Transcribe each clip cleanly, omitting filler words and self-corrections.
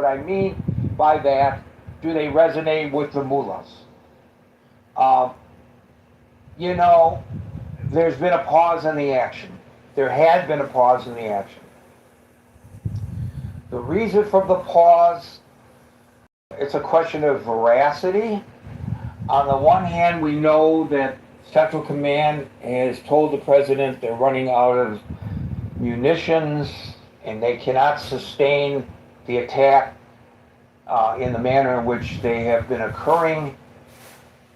I mean by that, do they resonate with the mullahs? You know, there's been a pause in the action. There had been a pause in the action. The reason for the pause, it's a question of veracity. On the one hand, we know that Central Command has told the president they're running out of munitions and they cannot sustain the attack in the manner in which they have been occurring.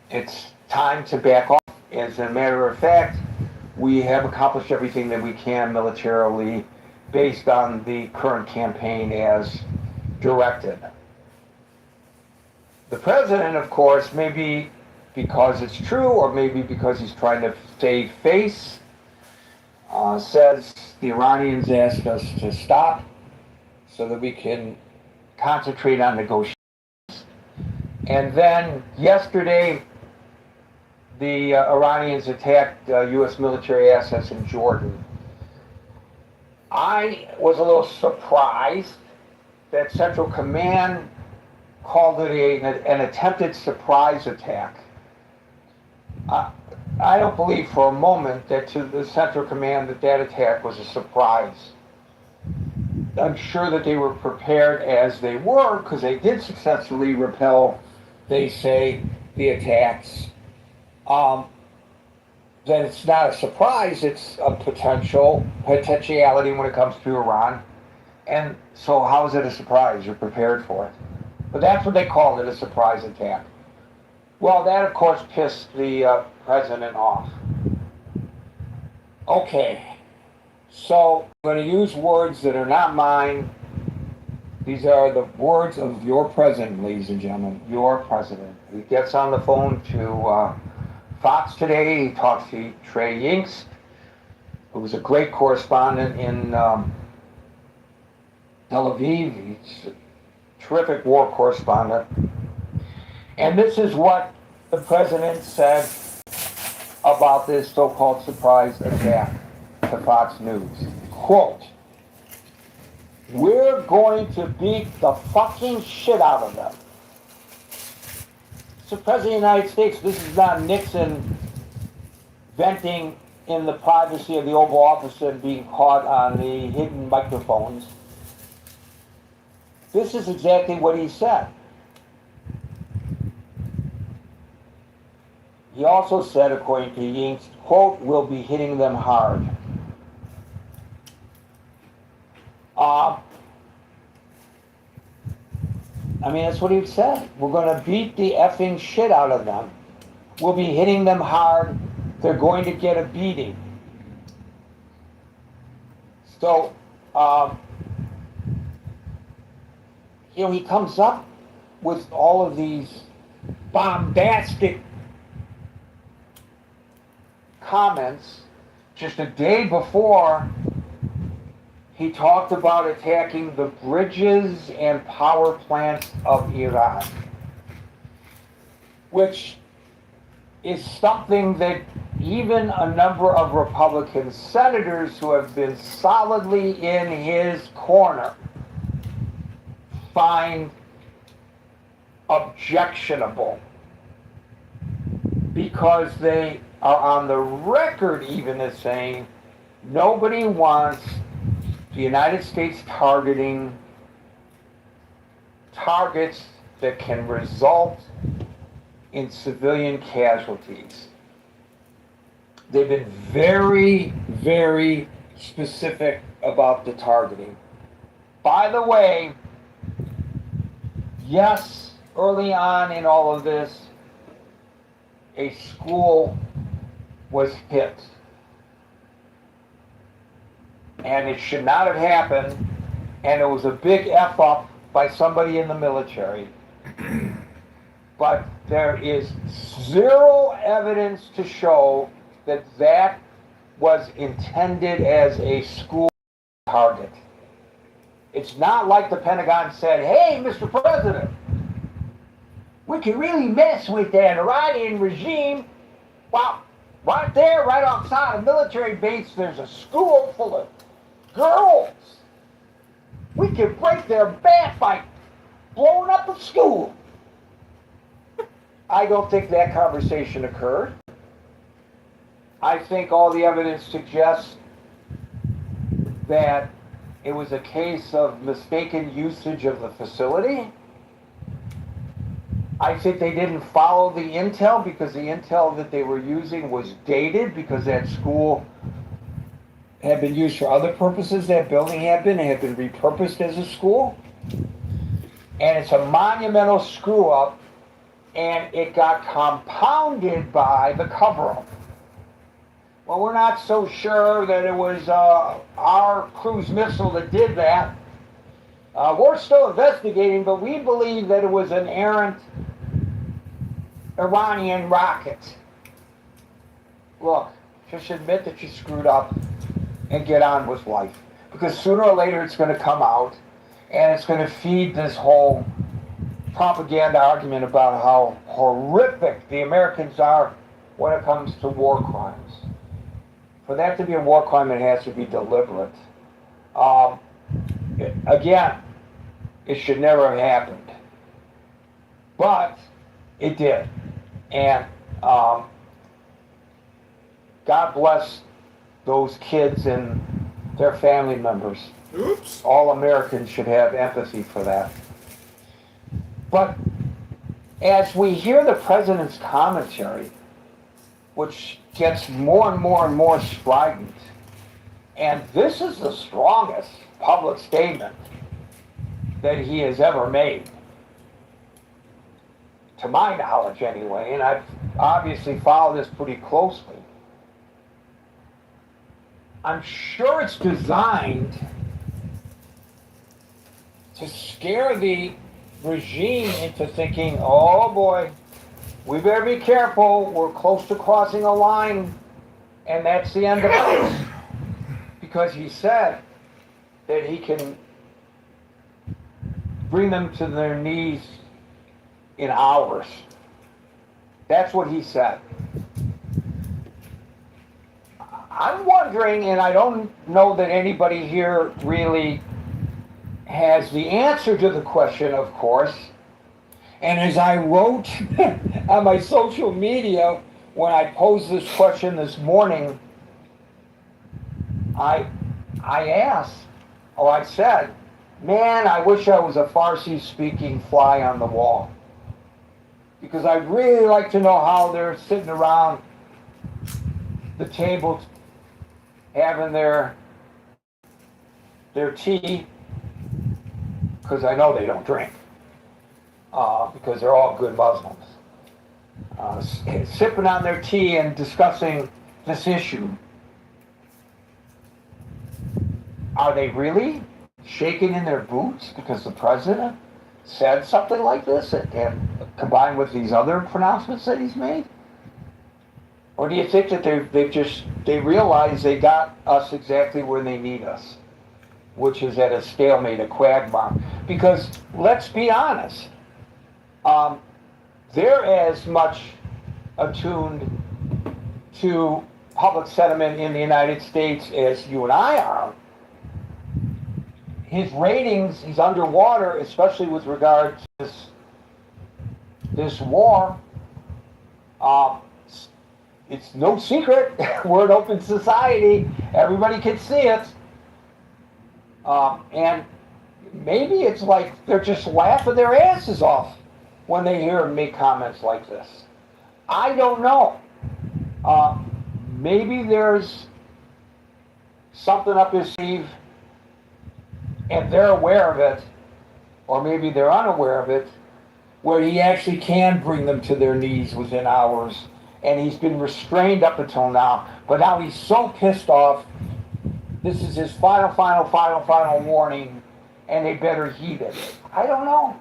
It's time to back off. As a matter of fact, we have accomplished everything that we can militarily based on the current campaign as directed. The president, of course, maybe because it's true or maybe because he's trying to save face, says the Iranians asked us to stop so that we can concentrate on negotiations. And then yesterday, the Iranians attacked U.S. military assets in Jordan. I was a little surprised that Central Command called it an attempted surprise attack. I don't believe for a moment that to the Central Command that attack was a surprise. I'm sure that they were prepared as they were because they did successfully repel, they say, the attacks. Then it's not a surprise, it's a potentiality when it comes to Iran. And so how is it a surprise? You're prepared for it. But that's what they called it, a surprise attack. Well, that of course pissed the president off. Okay, so I'm going to use words that are not mine. These are the words of your president, ladies and gentlemen, your president. He gets on the phone to Fox today. He talks to Trey Yingst, who was a great correspondent in Tel Aviv. He's a terrific war correspondent. And this is what the president said about this so-called surprise attack to Fox News. Quote, "We're going to beat the fucking shit out of them." So President of the United States, this is not Nixon venting in the privacy of the Oval Office and being caught on the hidden microphones. This is exactly what he said. He also said, according to Yingst, quote, "We'll be hitting them hard." I mean, that's what he said. We're going to beat the effing shit out of them. We'll be hitting them hard. They're going to get a beating. So, he comes up with all of these bombastic comments just a day before he talked about attacking the bridges and power plants of Iran, which is something that even a number of Republican senators who have been solidly in his corner find objectionable, because they are on the record even as saying nobody wants the United States targeting targets that can result in civilian casualties. They've been very, very specific about the targeting. By the way, yes, early on in all of this, a school was hit. And it should not have happened, and it was a big F-up by somebody in the military. But there is zero evidence to show that that was intended as a school target. It's not like the Pentagon said, "Hey, Mr. President, we can really mess with that Iranian regime." Well, right there, right outside a military base, there's a school full of girls. We can break their backbite. of school. I don't think that conversation occurred. I think all the evidence suggests that it was a case of mistaken usage of the facility. I think they didn't follow the intel because the intel that they were using was dated because that school had been used for other purposes. That building had been repurposed as a school. And it's a monumental screw up, and it got compounded by the cover-up. Well, we're not so sure that it was our cruise missile that did that. We're still investigating, but we believe that it was an errant Iranian rocket. Look, just admit that you screwed up and get on with life. Because sooner or later it's going to come out, and it's going to feed this whole propaganda argument about how horrific the Americans are when it comes to war crimes. For that to be a war crime, it has to be deliberate. Again, it should never have happened. But it did. And God bless those kids and their family members. Oops. All Americans should have empathy for that. But as we hear the president's commentary, which gets more and more and more strident, and this is the strongest public statement that he has ever made, to my knowledge anyway, and I've obviously followed this pretty closely. I'm sure it's designed to scare the regime into thinking, oh boy, we better be careful, we're close to crossing a line, and that's the end of it. Because he said that he can bring them to their knees in hours. That's what he said. I'm wondering, and I don't know that anybody here really has the answer to the question, of course. And as I wrote on my social media when I posed this question this morning, I said, man, I wish I was a Farsi-speaking fly on the wall. Because I'd really like to know how they're sitting around the table having their tea, because I know they don't drink, because they're all good Muslims, sipping on their tea and discussing this issue. Are they really shaking in their boots because the president said something like this and combined with these other pronouncements that he's made? Or do you think that they realize they got us exactly where they need us, which is at a stalemate, a quagmire? Because let's be honest, they're as much attuned to public sentiment in the United States as you and I are. His ratings, he's underwater, especially with regard to this war. It's no secret. We're an open society. Everybody can see it. And maybe it's like they're just laughing their asses off when they hear him make comments like this. I don't know. Maybe there's something up his sleeve and they're aware of it, or maybe they're unaware of it, where he actually can bring them to their knees within hours, and he's been restrained up until now, but now he's so pissed off, this is his final warning, and they better heed it. I don't know.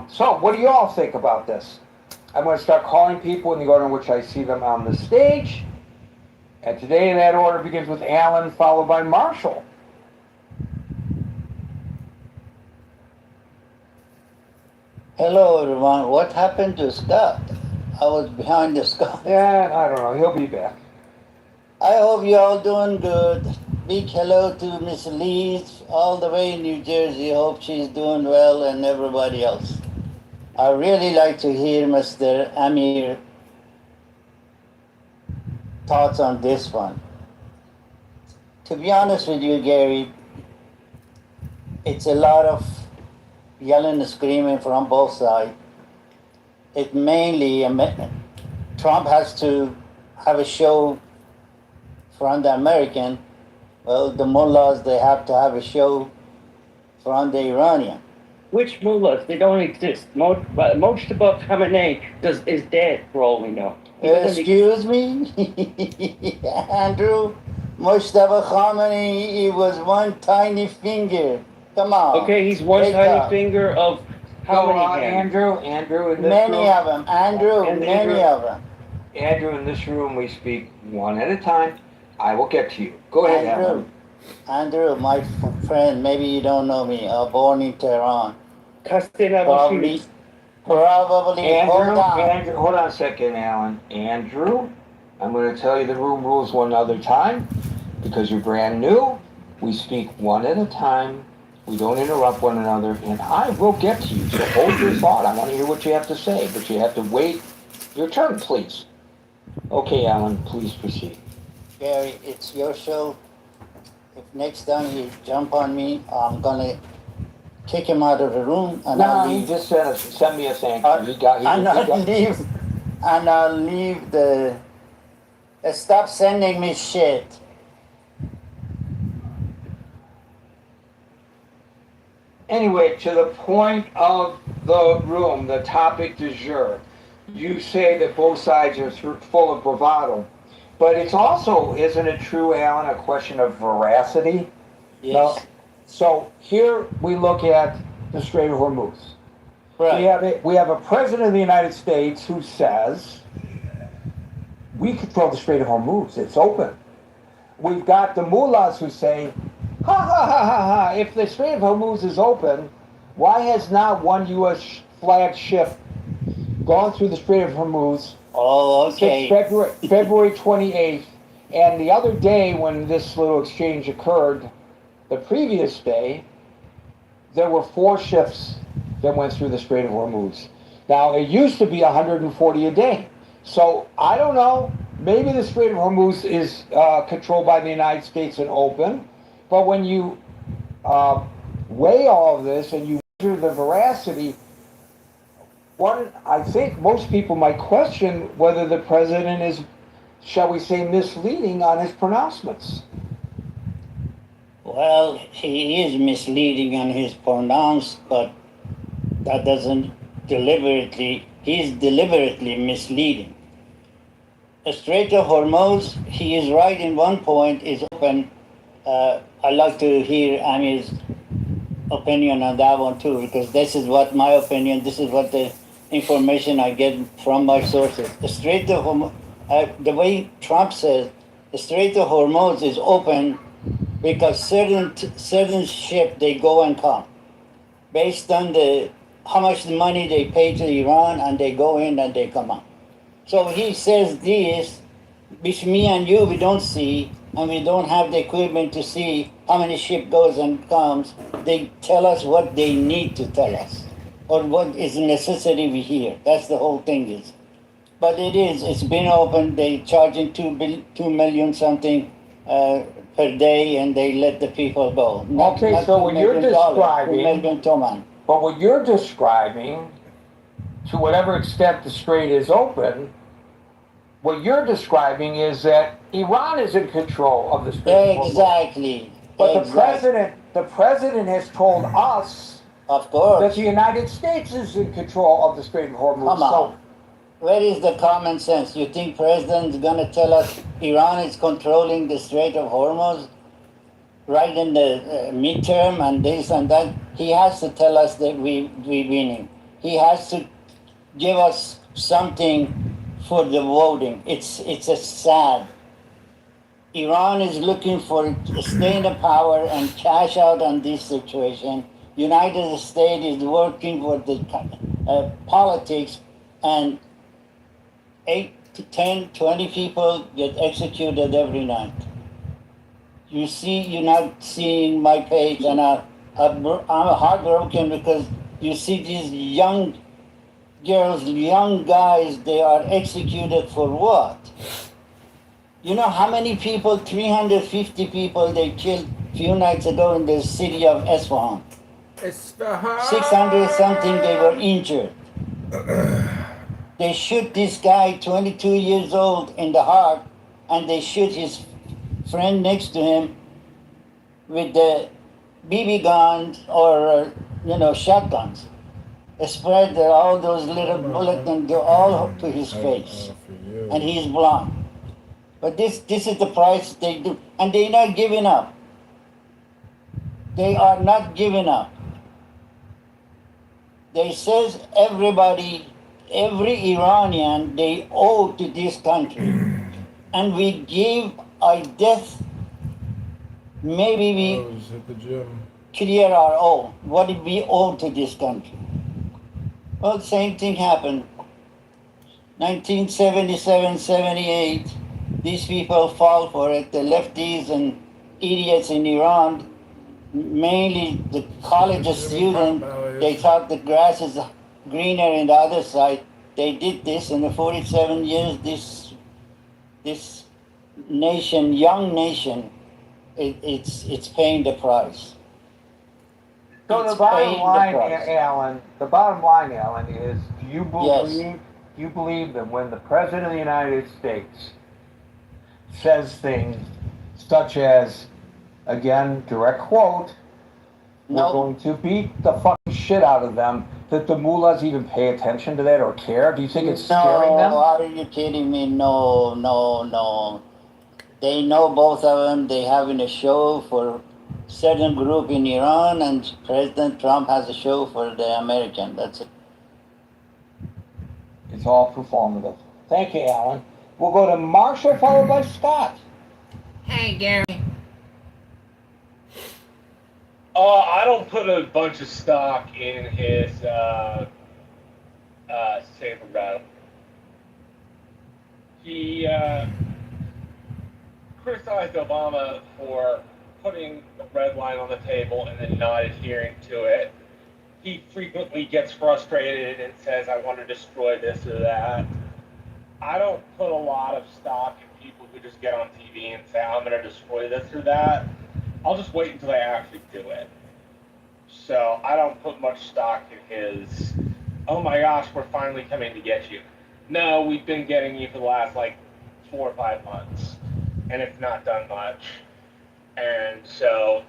So, what do you all think about this? I'm going to start calling people in the order in which I see them on the stage, and today that order begins with Alan, followed by Marshall. Hello, everyone. What happened to Scott? I was behind the Scott. Yeah, I don't know. He'll be back. I hope you're all doing good. big hello to Miss Leeds, all the way in New Jersey. Hope she's doing well and everybody else. I really like to hear Mr. Amir thoughts on this one. To be honest with you, Gary, it's a lot of yelling and screaming from both sides. It mainly, Trump has to have a show from the American. Well, the mullahs, they have to have a show from the Iranian. Which mullahs? They don't exist. Mojtaba Khamenei is dead, for all we know. Excuse me? Andrew, Mojtaba Khamenei, he was one tiny finger. Come on. Okay, he's one Wake tiny up. finger of how So, many hands? Andrew, in this Many room, of them. Andrew, And many Andrew- of them. Andrew, in this room, we speak one at a time. I will get to you. Go ahead, Alan. Andrew, my friend, maybe you don't know me. Born in Tehran. Probably, hold on. Andrew, hold on a second, Alan. Andrew, I'm going to tell you the room rules one other time because you're brand new. We speak one at a time. We don't interrupt one another, and I will get to you. So hold your thought. I want to hear what you have to say, but you have to wait your turn, please. Okay, Alan, please proceed. Gary, it's your show. If next time you jump on me, I'm gonna kick him out of the room and I'll he leave. just send me a thank you. I'll leave the. Stop sending me shit. Anyway, to the point of the room, the topic du jour, you say that both sides are full of bravado, but it's also, isn't it true, Alan, a question of veracity? Yes. No. So here we look at the Strait of Hormuz. Right. We have a president of the United States who says, we control the Strait of Hormuz, it's open. We've got the mullahs who say, ha ha ha ha ha, if the Strait of Hormuz is open, why has not one U.S. flagged ship gone through the Strait of Hormuz Oh, okay. since February 28th? And the other day when this little exchange occurred, the previous day, there were 4 ships that went through the Strait of Hormuz. Now, it used to be 140 a day. So, I don't know, maybe the Strait of Hormuz is controlled by the United States and open, but when you weigh all of this and you measure the veracity, I think most people might question whether the president is, shall we say, misleading on his pronouncements. Well, he is misleading on his pronouns, but that doesn't he's deliberately misleading. The Strait of Hormuz, he is right in one point, is open. I'd like to hear Amir's opinion on that one too, because this is what my opinion, this is what the information I get from my sources. The Strait of Hormuz, the way Trump says, the Strait of Hormuz is open because certain ship, they go and come based on how much money they pay to Iran, and they go in and they come out. So he says this, which me and you, we don't see, and we don't have the equipment to see how many ship goes and comes. They tell us what they need to tell us, or what is necessary we hear. That's the whole thing is. But it's been open. They charging 2 million something per day, and they let the people go. Okay, so what you're describing, $2 million. but what you're describing, to whatever extent the strait is open, what you're describing is that Iran is in control of the strait. Exactly. But the president has told us, of course, that the United States is in control of the Strait of Hormuz. Come on. Where is the common sense? You think President's gonna tell us Iran is controlling the Strait of Hormuz right in the midterm and this and that? He has to tell us that we're winning. He has to give us something for the voting. It's a sad. Iran is looking for staying in power and cash out on this situation. United States is working for the politics, and 8 to 10, 20 people get executed every night. you see, you're not seeing my page, and I'm heartbroken because you see these young girls, young guys, they are executed for what? You know how many people, 350 people they killed a few nights ago in the city of Esfahan? 600 something they were injured. They shoot this guy, 22 years old, in the heart, and they shoot his friend next to him with the BB guns or, shotguns. They spread all those little bullets and go all to his face. And he's blind. But this is the price they do. And they're not giving up. They are not giving up. They says everybody, every Iranian, they owe to this country. And we give our death, maybe we clear our own. What did we owe to this country? Well, the same thing happened. 1977, 78, these people fall for it. The lefties and idiots in Iran, mainly the college students, they thought the grass is greener in the other side. They did this in the 47 years. This nation, young nation, it's paying the price. So the bottom line, Alan, is do you believe that when the President of the United States says things such as, again, direct quote, we're going to beat the fucking shit out of them, that the mullahs even pay attention to that or care? Do you think it's scaring them? No, are you kidding me? No. They know both of them. They having a show for certain group in Iran, and President Trump has a show for the American. That's it. It's all performative. Thank you, Alan. We'll go to Marshall, followed by Scott. Hey, Gary. I don't put a bunch of stock in his saber battle. He criticized Obama for putting the red line on the table and then not adhering to it. He frequently gets frustrated and says, I want to destroy this or that. I don't put a lot of stock in people who just get on TV and say, I'm going to destroy this or that. I'll just wait until they actually do it. So I don't put much stock in his, oh my gosh, we're finally coming to get you. No, we've been getting you for the last 4 or 5 months, and it's not done much. And so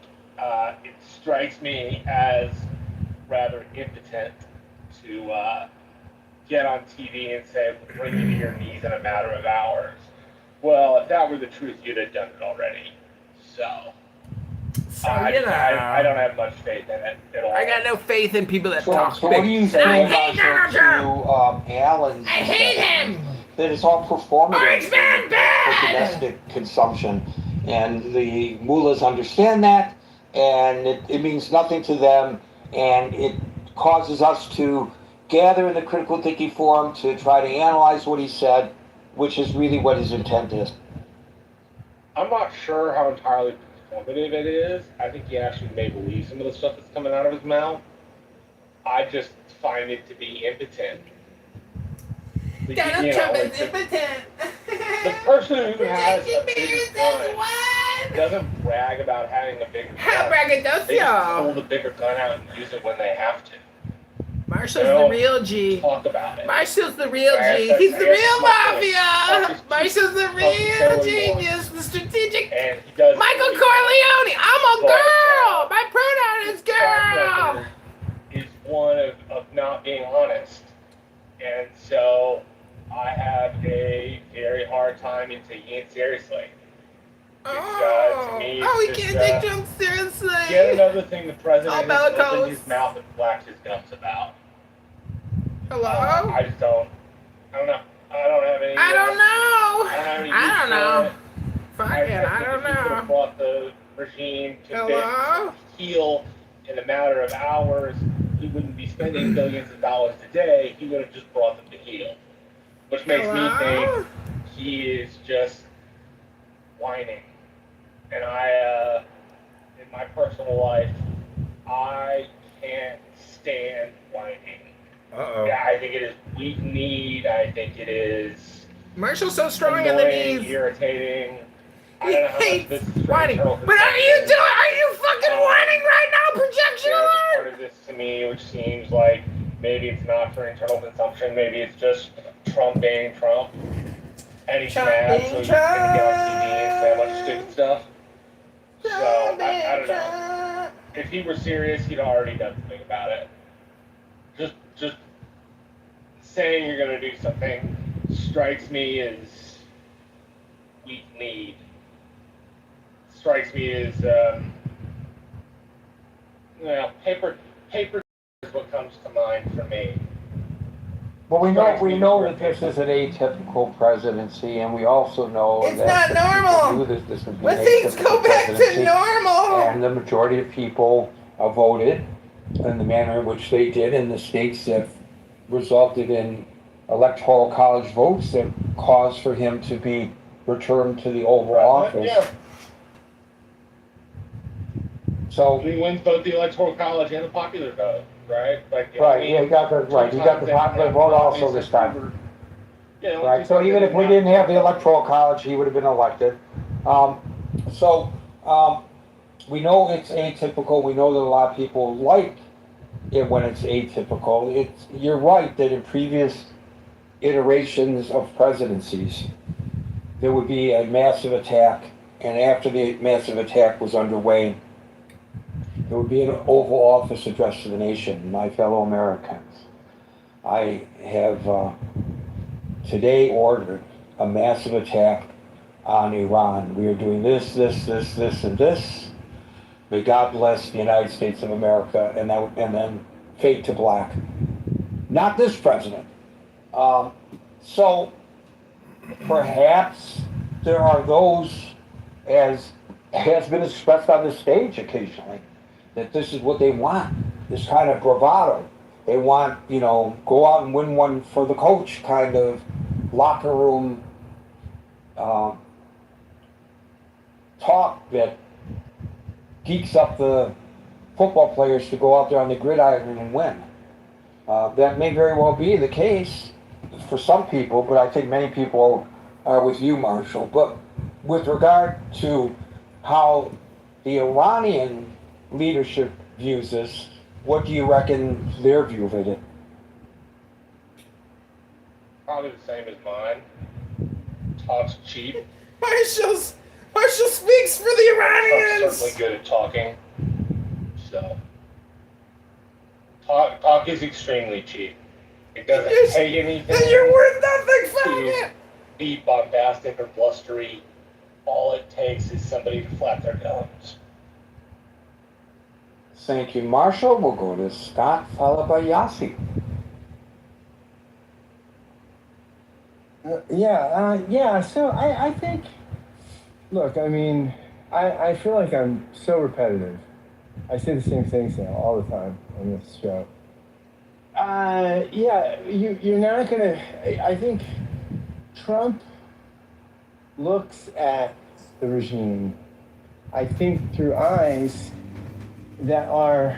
it strikes me as rather impotent to get on TV and say, we'll bring you to your knees in a matter of hours. Well, if that were the truth, you'd have done it already. So I don't have much faith in it at all. I got no faith in people that talk So big. what do you think, Alan's? I hate him. That it's all performative Orange man for bad. domestic consumption, and the mullahs understand that, and it means nothing to them, and it causes us to gather in the critical thinking forum to try to analyze what he said, which is really what his intent is. I'm not sure how entirely performative it is. I think he actually may believe some of the stuff that's coming out of his mouth. I just find it to be impotent. Donald Trump is impotent. The person who has a bigger gun doesn't brag about having a bigger gun. How They just braggadocio. pull the bigger gun out and use it when they have to. Marshall's the real G. Talk about it. Marshall's the real G. He's the real mafia. Marshall's the real genius, the strategic. And he does. Michael Corleone. I'm a girl. My pronoun is girl. Is one of not being honest. And so I have a very hard time in taking it seriously. To me, we it's can't just, take Trump seriously. Yet another thing the president All has bellicose. opened his mouth and flapped his gums about. Hello? I just don't. I don't know. I don't have any. I don't know. I don't have any. I don't know. Fuck I it, I think don't if he could have know. brought the regime to Hello? heal in a matter of hours, he wouldn't be spending billions of dollars a day. He would have just brought them to heal, which makes me Hello? think he is just whining And in my personal life, I can't stand whining. Uh-oh. I think it is weak-kneed. I think it is Marshall's so strong in the annoying, knees. irritating. I He don't know how much hates this is for whining. internal But are you consumption. fucking whining right now? Projection There's a alert! part of this to me which seems like maybe it's not for internal consumption. Maybe it's just Trump being Trump. And he's Trump mad, being so he's going to get on Trump. TV and say a bunch of stupid stuff. So, Trump I don't know. Trump. If he were serious, he'd already done something about it. Just saying you're going to do something strikes me as weak-kneed. Strikes me as, paper is what comes to mind for me. Well, we know that this is an atypical presidency, and we also know It's that not normal. this would be When an things atypical go back to presidency. normal. And the majority of people voted in the manner in which they did in the states that resulted in electoral college votes that caused for him to be returned to the Oval Office. Yeah. So, He wins both the electoral college and the popular vote, right? Like, right, yeah, he got the popular vote also this time. Right, so even if we didn't have the electoral college, he would have been elected. We know it's atypical. We know that a lot of people like it when it's atypical. You're right that in previous iterations of presidencies, there would be a massive attack, and after the massive attack was underway, there would be an Oval Office address to the nation, my fellow Americans. I have today ordered a massive attack on Iran. We are doing this, and this. May God bless the United States of America, and then fade to black. Not this president. So perhaps there are those, as has been expressed on the stage occasionally, that this is what they want, this kind of bravado. They want, go out and win one for the coach kind of locker room talk that geeks up the football players to go out there on the gridiron and win. That may very well be the case for some people, but I think many people are with you, Marshall. But with regard to how the Iranian leadership views this, what do you reckon their view of it? Probably the same as mine. Talk's cheap. Marshall speaks for the Iranians. Trump's certainly good at talking. So, talk is extremely cheap. It doesn't pay anything. Then you're worth nothing from it. Be bombastic or blustery. All it takes is somebody to flap their gums. Thank you, Marshall. We'll go to Scott, followed by Yossi. So I think, look, I mean, I feel like I'm so repetitive. I say the same things now all the time on this show. You're not gonna. I think Trump looks at the regime, I think, through eyes that are,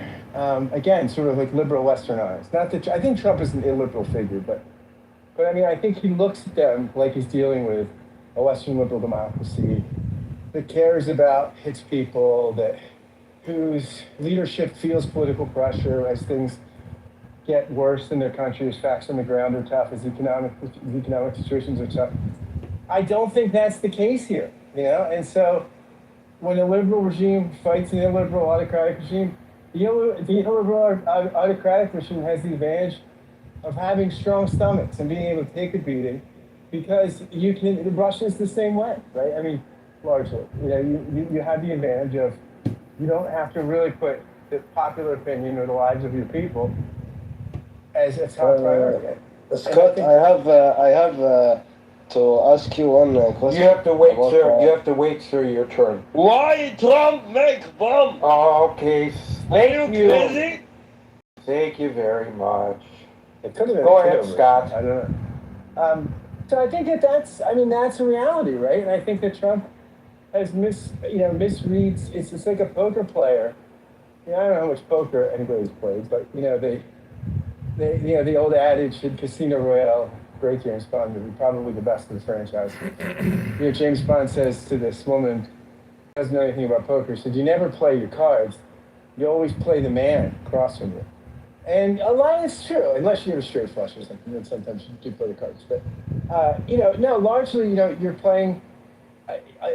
again, sort of like liberal Western eyes. Not that I think Trump is an illiberal figure, but I mean, I think he looks at them like he's dealing with a Western liberal democracy that cares about its people, whose leadership feels political pressure as things get worse in their country, as facts on the ground are tough, as economic situations are tough. I don't think that's the case here, And so, when a liberal regime fights an illiberal autocratic regime, the illiberal autocratic regime has the advantage of having strong stomachs and being able to take a beating, because Russia's the same way, right? I mean, largely, you have the advantage of, you don't have to really put the popular opinion or the lives of your people as a top priority. Scott, I have to ask you one question. You have to wait, sir. You have to wait, sir, your turn. Why Trump make bomb? Oh, okay. Are you crazy? Thank you very much. It could have been. Go ahead, Scott. I don't know. So I think that's a reality, right? And I think that Trump has misreads. It's like a poker player. I don't know how much poker anybody's played, but the old adage in Casino Royale, great James Bond movie, probably the best of the franchise. James Bond says to this woman who doesn't know anything about poker, he said, "You never play your cards. You always play the man across from you." And a lot is true, unless you have a straight flush or something. Then sometimes you do play the cards. But no, largely, you're playing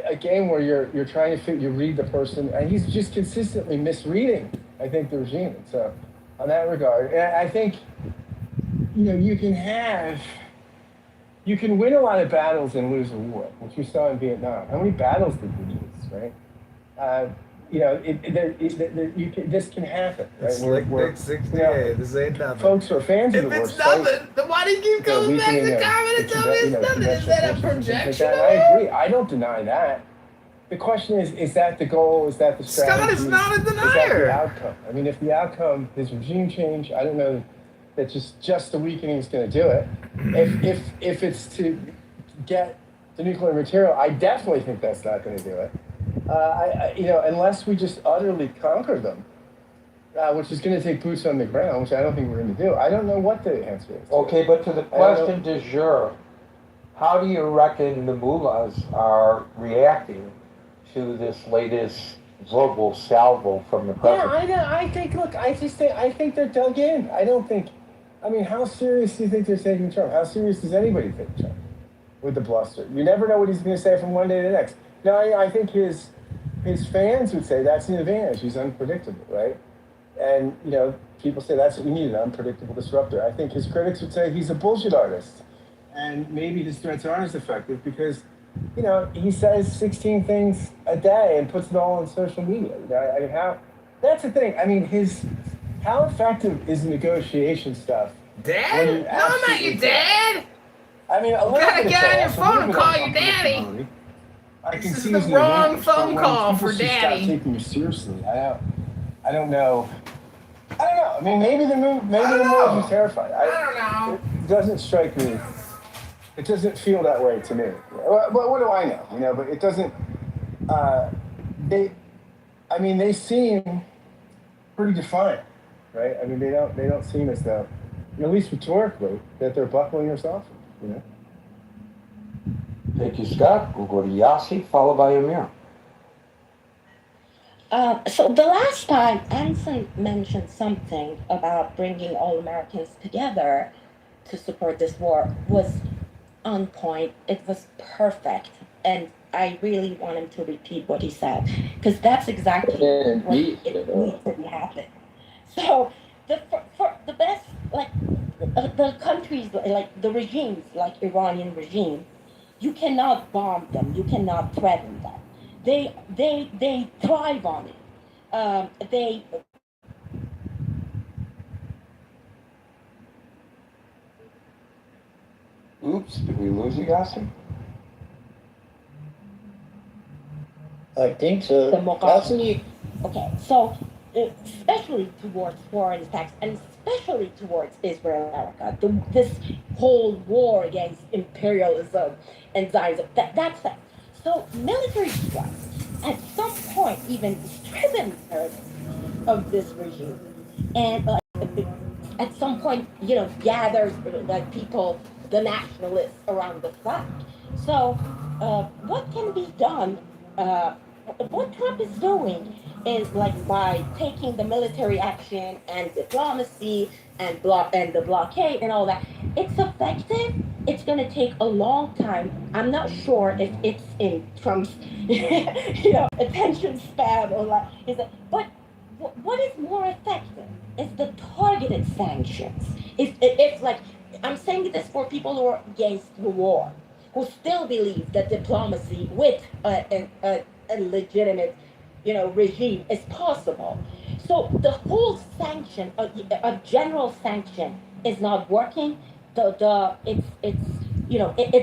a game where you're trying to you read the person, and he's just consistently misreading, I think, the regime. So, on that regard, and I think, you can win a lot of battles and lose a war, which we saw in Vietnam. How many battles did we lose, right? This can happen, right? Slick Dick 68. This ain't nothing. Folks who are fans of If the war it's nothing, then why do you keep coming back to comment and tell me it's nothing? Is that a projection? I agree. I don't deny that. The question is that the goal? Is that the strategy? Scott is not a Is that the denier. outcome? I mean, if the outcome is regime change, I don't know that just the weakening is going to do it. If it's to get the nuclear material, I definitely think that's not going to do it. Unless we just utterly conquer them, which is going to take boots on the ground, which I don't think we're going to do. I don't know what the answer is. Okay, but to the question du jour, how do you reckon the mullahs are reacting to this latest verbal salvo from the president? Yeah, I think. Look, I think they're dug in. I don't think. I mean, how serious do you think they're taking Trump? How serious does anybody take Trump with the bluster? You never know what he's going to say from one day to the next. No, I think his fans would say that's an advantage. He's unpredictable, right? And people say that's what we need, an unpredictable disruptor. I think his critics would say he's a bullshit artist, and maybe his threats aren't as effective because he says 16 things a day and puts it all on social media. That's the thing. I mean, how effective is negotiation stuff? Dad? No, I'm not your dad. I mean, You gotta get on your phone and call your daddy. I can This see is the as an wrong advantage, phone but when call people for should stop daddy. taking you seriously. I don't know. I mean, maybe the move is terrifying. I don't know. It doesn't strike me. It doesn't feel that way to me. But what do I know? But it doesn't. They seem pretty defiant, right? I mean, they don't seem as though, at least rhetorically, that they're buckling or softening. Thank you, Scott. We'll go to Yossi, followed by Amir. So the last time Anson mentioned something about bringing all Americans together to support this war was on point. It was perfect. And I really want him to repeat what he said, because that's exactly what it needs to happen. So for the best, the countries, like the regimes, like Iranian regime, you cannot bomb them. You cannot threaten them. They thrive on it. Oops, did we lose you, Yossi? I think so. Democracy. Okay, so especially towards foreign attacks, and especially towards Israel and America, this whole war against imperialism and Zionism, that's it. So military strikes at some point even strengthen of this regime, and at some point, gathers people, the nationalists around the flag. So what can be done? What Trump is doing is by taking the military action and diplomacy and the blockade and all that. It's effective. It's going to take a long time. I'm not sure if it's in Trump's attention span or but what is more effective is the targeted sanctions. If I'm saying this for people who are against the war, who still believe that diplomacy with a legitimate, regime is possible. So the whole sanction, a general sanction, is not working. It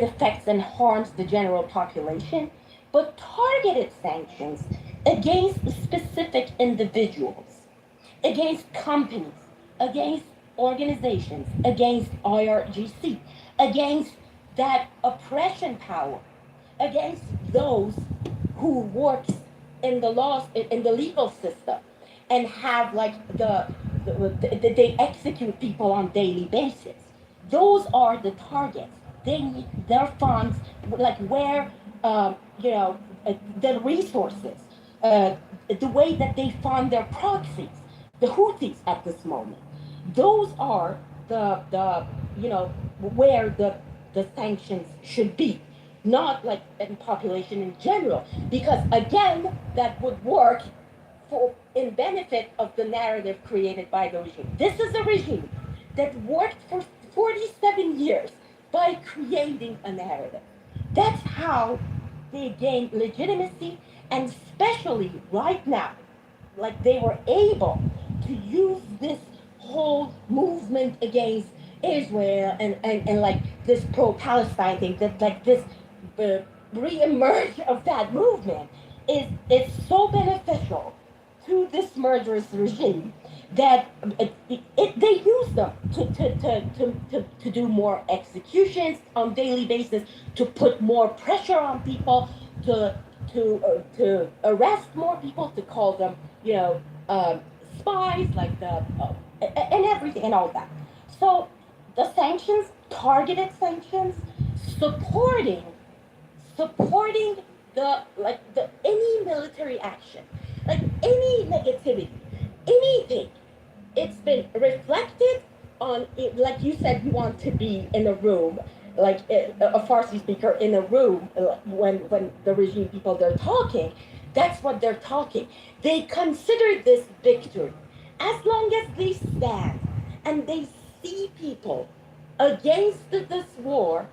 affects and harms the general population. But targeted sanctions against specific individuals, against companies, against organizations, against IRGC, against that oppression power, against those who works in the laws, in the legal system, and have like they execute people on daily basis. Those are the targets. They need their funds, like where, you know, the resources, the way that they fund their proxies, the Houthis at this moment. Those are the you know, where the sanctions should be, not like in population in general, because again that would work for in benefit of the narrative created by the regime. This is a regime that worked for 47 years by creating a narrative. That's how they gained legitimacy, and especially right now, like they were able to use this whole movement against Israel and like this pro-Palestine thing, that like this re-emerge of that movement is so beneficial to this murderous regime that they use them to do more executions on daily basis, to put more pressure on people, to arrest more people, to call them, you know, spies, like the and everything and all that. So the sanctions, targeted sanctions, supporting supporting the like the any military action, like any negativity, anything. It's been reflected on it, like you said, you want to be in a room, like a Farsi speaker in a room when the regime people they're talking. That's what they're talking. They consider this victory. As long as they stand and they see people against this war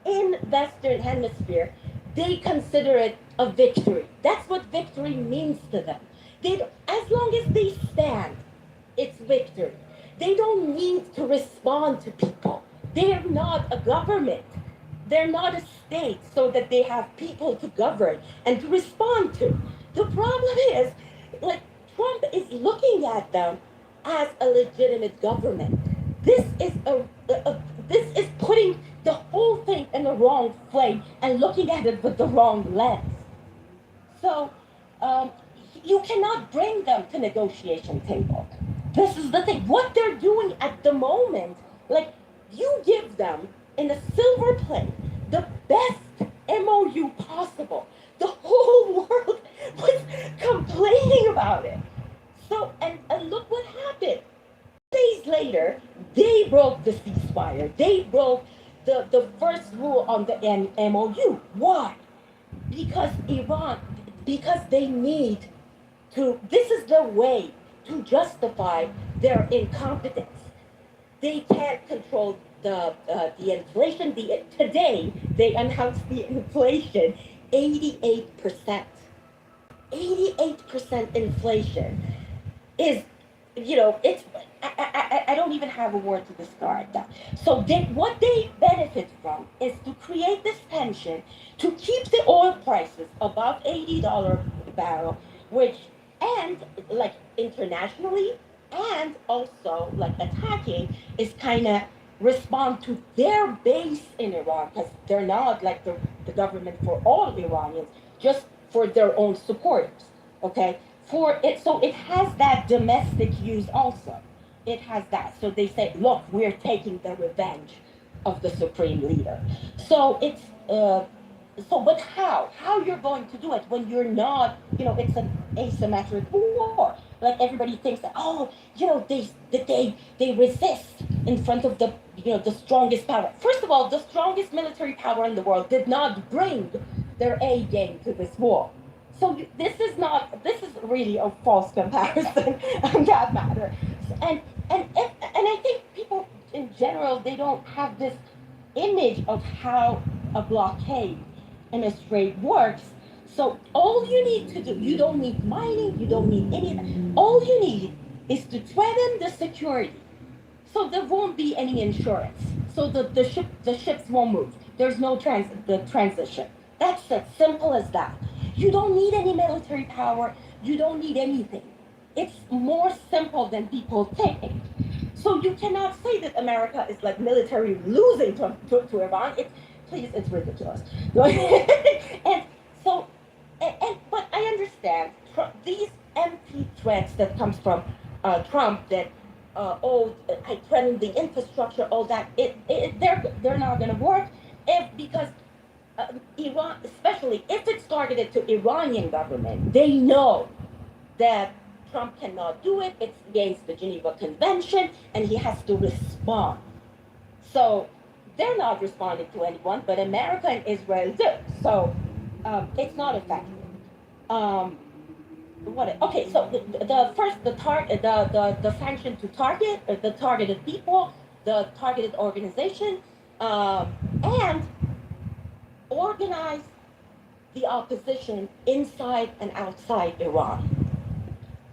in Western Hemisphere, they consider it a victory. That's what victory means to them. As long as they stand, it's victory. They don't need to respond to people. They're not a government. They're not a state so that they have people to govern and to respond to. The problem is, like, Trump is looking at them as a legitimate government. This is this is putting the whole thing in the wrong frame and looking at it with the wrong lens. So you cannot bring them to negotiation table. This is the thing. What they're doing at the moment, like you give them in a silver plate the best MOU possible. The whole world was complaining about it. So and look what happened. Days later, they broke the ceasefire. They broke the first rule on the MOU. Why? Because they need to, this is their way to justify their incompetence. They can't control the inflation. Today, they announced the inflation 88%. 88% inflation is, you know, it's, I don't even have a word to describe that. So what they benefit from is to create this tension to keep the oil prices above $80 a barrel, which, and like internationally, and also like attacking is kind of respond to their base in Iran, because they're not like the government for all Iranians, just for their own supporters, okay? For it, so it has that domestic use also. It has that. So they say, look, we're taking the revenge of the supreme leader. So it's but how you're going to do it when you're not, you know, it's an asymmetric war. Like everybody thinks that, oh, you know, they resist in front of the, you know, the strongest power. First of all, the strongest military power in the world did not bring their A game to this war. So this is really a false comparison on that matter. And I think people in general, they don't have this image of how a blockade and a strait works. So all you need to do, you don't need mining, you don't need anything. All you need is to threaten the security. So there won't be any insurance. So the ships won't move. There's no transition. That's as simple as that. You don't need any military power. You don't need anything. It's more simple than people think. So you cannot say that America is like military losing to Iran. It's ridiculous. And so But I understand these empty threats that comes from Trump that I threaten the infrastructure, all that. They're not going to work because Iran, especially if it's targeted to Iranian government, they know that Trump cannot do it. It's against the Geneva Convention, and he has to respond. So they're not responding to anyone, but America and Israel do. So it's not effective. Okay, so the first the sanction to target the targeted people, the targeted organization, and organize the opposition inside and outside Iran.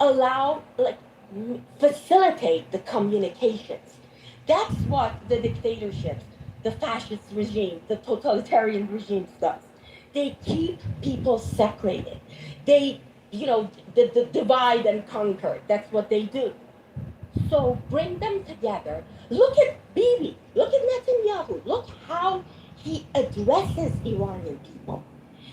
Allow, facilitate the communications. That's what the dictatorships, the fascist regime, the totalitarian regimes does. They keep people separated. They, the divide and conquer. That's what they do. So bring them together. Look at Bibi. Look at Netanyahu. Look how he addresses Iranian people.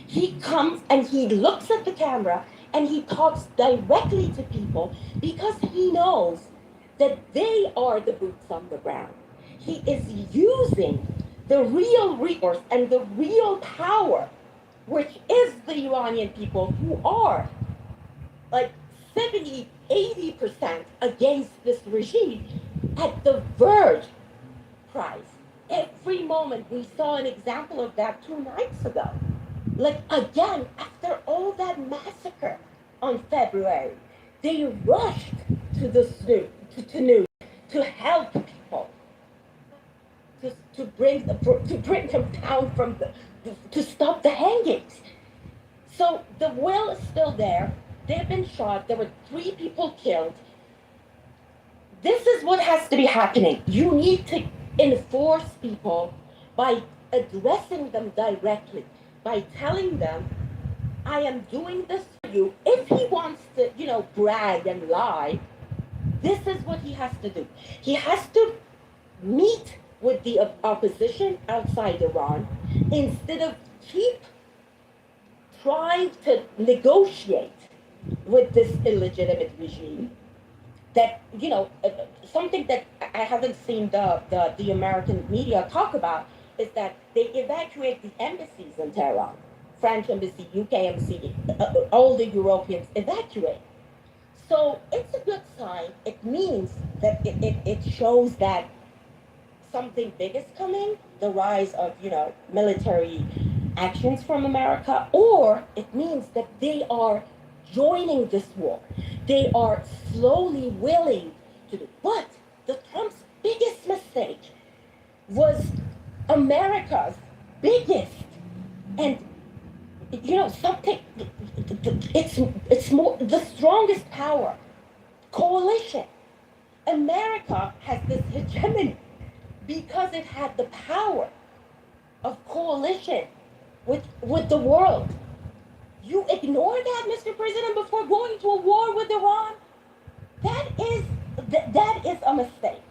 He comes and he looks at the camera and he talks directly to people because he knows that they are the boots on the ground. He is using the real resource and the real power, which is the Iranian people who are like 70, 80% against this regime at the verge price. Every moment we saw an example of that 2 nights ago. Like again, after all that massacre on February, they rushed to the news to help people, to bring them down from to stop the hangings. So the will is still there. They've been shot. There were 3 people killed. This is what has to be happening. You need to enforce people by addressing them directly, by telling them, I am doing this for you. If he wants to, brag and lie, this is what he has to do. He has to meet with the opposition outside Iran instead of keep trying to negotiate with this illegitimate regime. That, something that I haven't seen the American media talk about is that they evacuate the embassies in Tehran. French embassy, UK embassy, all the Europeans evacuate. So it's a good sign. It means that it shows that something big is coming, the rise of, military actions from America, or it means that they are joining this war. They are slowly willing to do. But the Trump's biggest mistake was America's biggest, and something. It's more the strongest power, coalition. America has this hegemony because it had the power of coalition with the world. You ignore that, Mr. President, before going to a war with Iran? That is a mistake.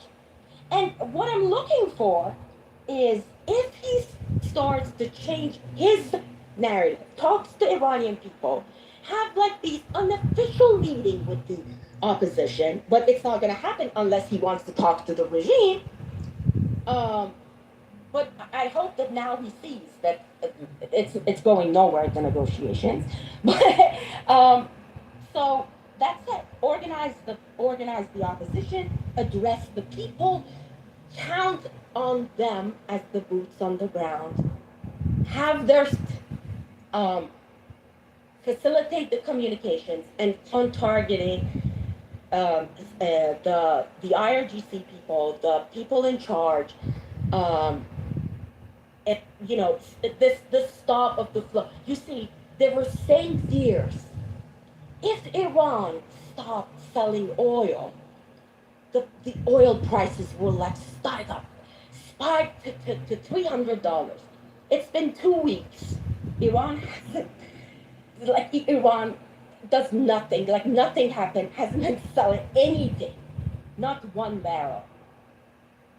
And what I'm looking for is if he starts to change his narrative, talks to Iranian people, have these unofficial meetings with the opposition, but it's not going to happen unless he wants to talk to the regime. But I hope that now he sees that it's going nowhere, the negotiations. So that's it. Organize the opposition, address the people, count on them as the boots on the ground, have their facilitate the communications, and on targeting the IRGC people, the people in charge. The stop of the flow. You see, they were saying fears. If Iran stopped selling oil, the oil prices will spike to $300. It's been 2 weeks. Iran does nothing, nothing happened, hasn't been selling anything, not 1 barrel.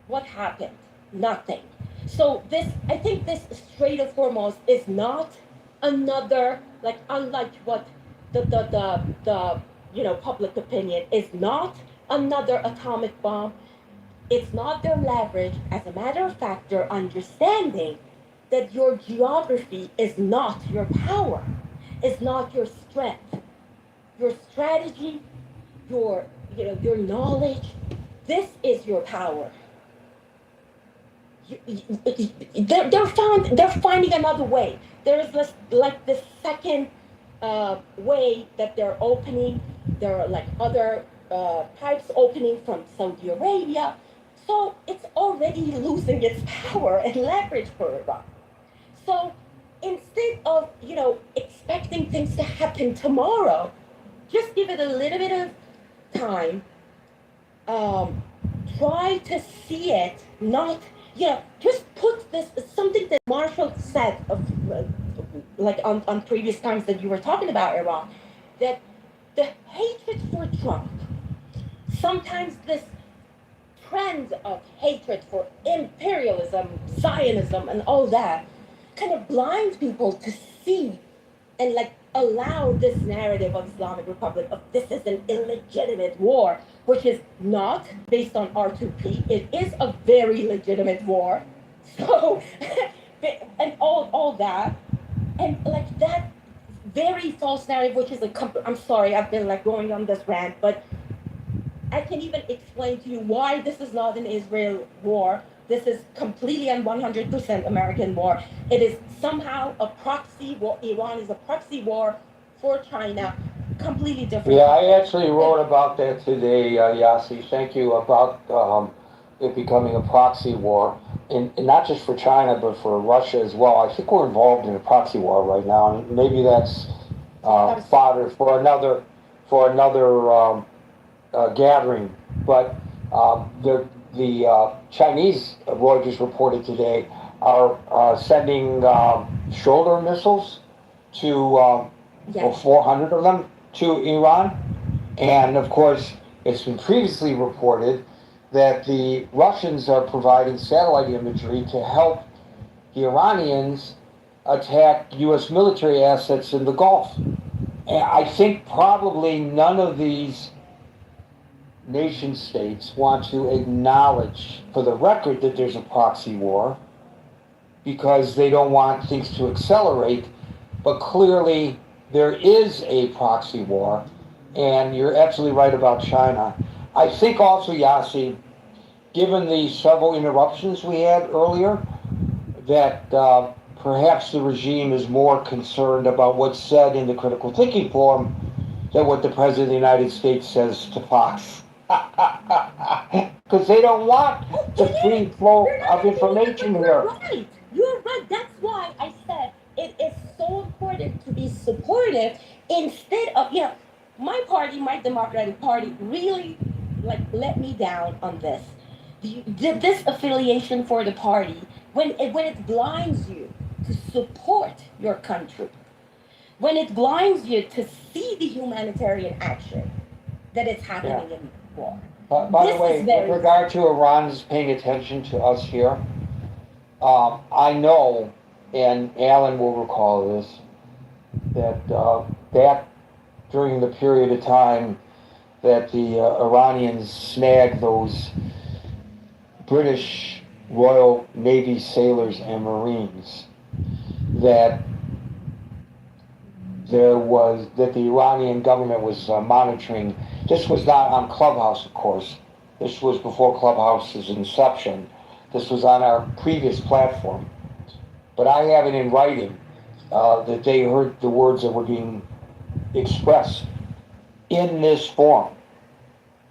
What happened? Nothing. So I think this Strait of Hormuz is not another, like, unlike what the public opinion is not another atomic bomb. It's not their leverage. As a matter of fact, they're understanding that your geography is not your power, is not your strength. Your strategy, your knowledge, this is your power. They're finding another way. There is this, like, the second way that they're opening. There are, like, other pipes opening from Saudi Arabia. So it's already losing its power and leverage for Iran. So instead of, expecting things to happen tomorrow, just give it a little bit of time. Try to see it, not, just put this, something that Marshall said of, like, on previous times that you were talking about Iran, that the hatred for Trump, sometimes this trend of hatred for imperialism, Zionism, and all that, kind of blinds people to see and, like, allow this narrative of Islamic Republic of this is an illegitimate war, which is not based on R2P. It is a very legitimate war. So, and all that, and, like, that very false narrative, which is I'm sorry, I've been, like, going on this rant, but I can even explain to you why this is not an Israel war. This is completely and 100% American war. It is somehow a proxy war. Iran is a proxy war for China. Completely different. Yeah, I actually wrote about that today, Yassi. Thank you, about it becoming a proxy war, and not just for China, but for Russia as well. I think we're involved in a proxy war right now, and maybe that's fodder for another gathering. But the Chinese, Reuters reported today, are sending shoulder missiles to 400 of them to Iran. And of course, it's been previously reported that the Russians are providing satellite imagery to help the Iranians attack U.S. military assets in the Gulf. And I think probably none of these nation states want to acknowledge for the record that there's a proxy war, because they don't want things to accelerate. But clearly there is a proxy war, and you're absolutely right about China. I think also, Yassi, given the several interruptions we had earlier, that perhaps the regime is more concerned about what's said in the critical thinking forum than what the President of the United States says to Fox. Because they don't want the free flow of information here. You're right. That's why I said it is so important to be supportive instead of, my party, my Democratic Party, really, like, let me down on this. This affiliation for the party, when it blinds you to support your country, when it blinds you to see the humanitarian action that is happening in war. By the way, with regard to Iran's paying attention to us here, I know, and Alan will recall this, that during the period of time that the Iranians snagged those British Royal Navy sailors and Marines, that the Iranian government was monitoring. This was not on Clubhouse, of course. This was before Clubhouse's inception. This was on our previous platform. But I have it in writing that they heard the words that were being expressed in this forum,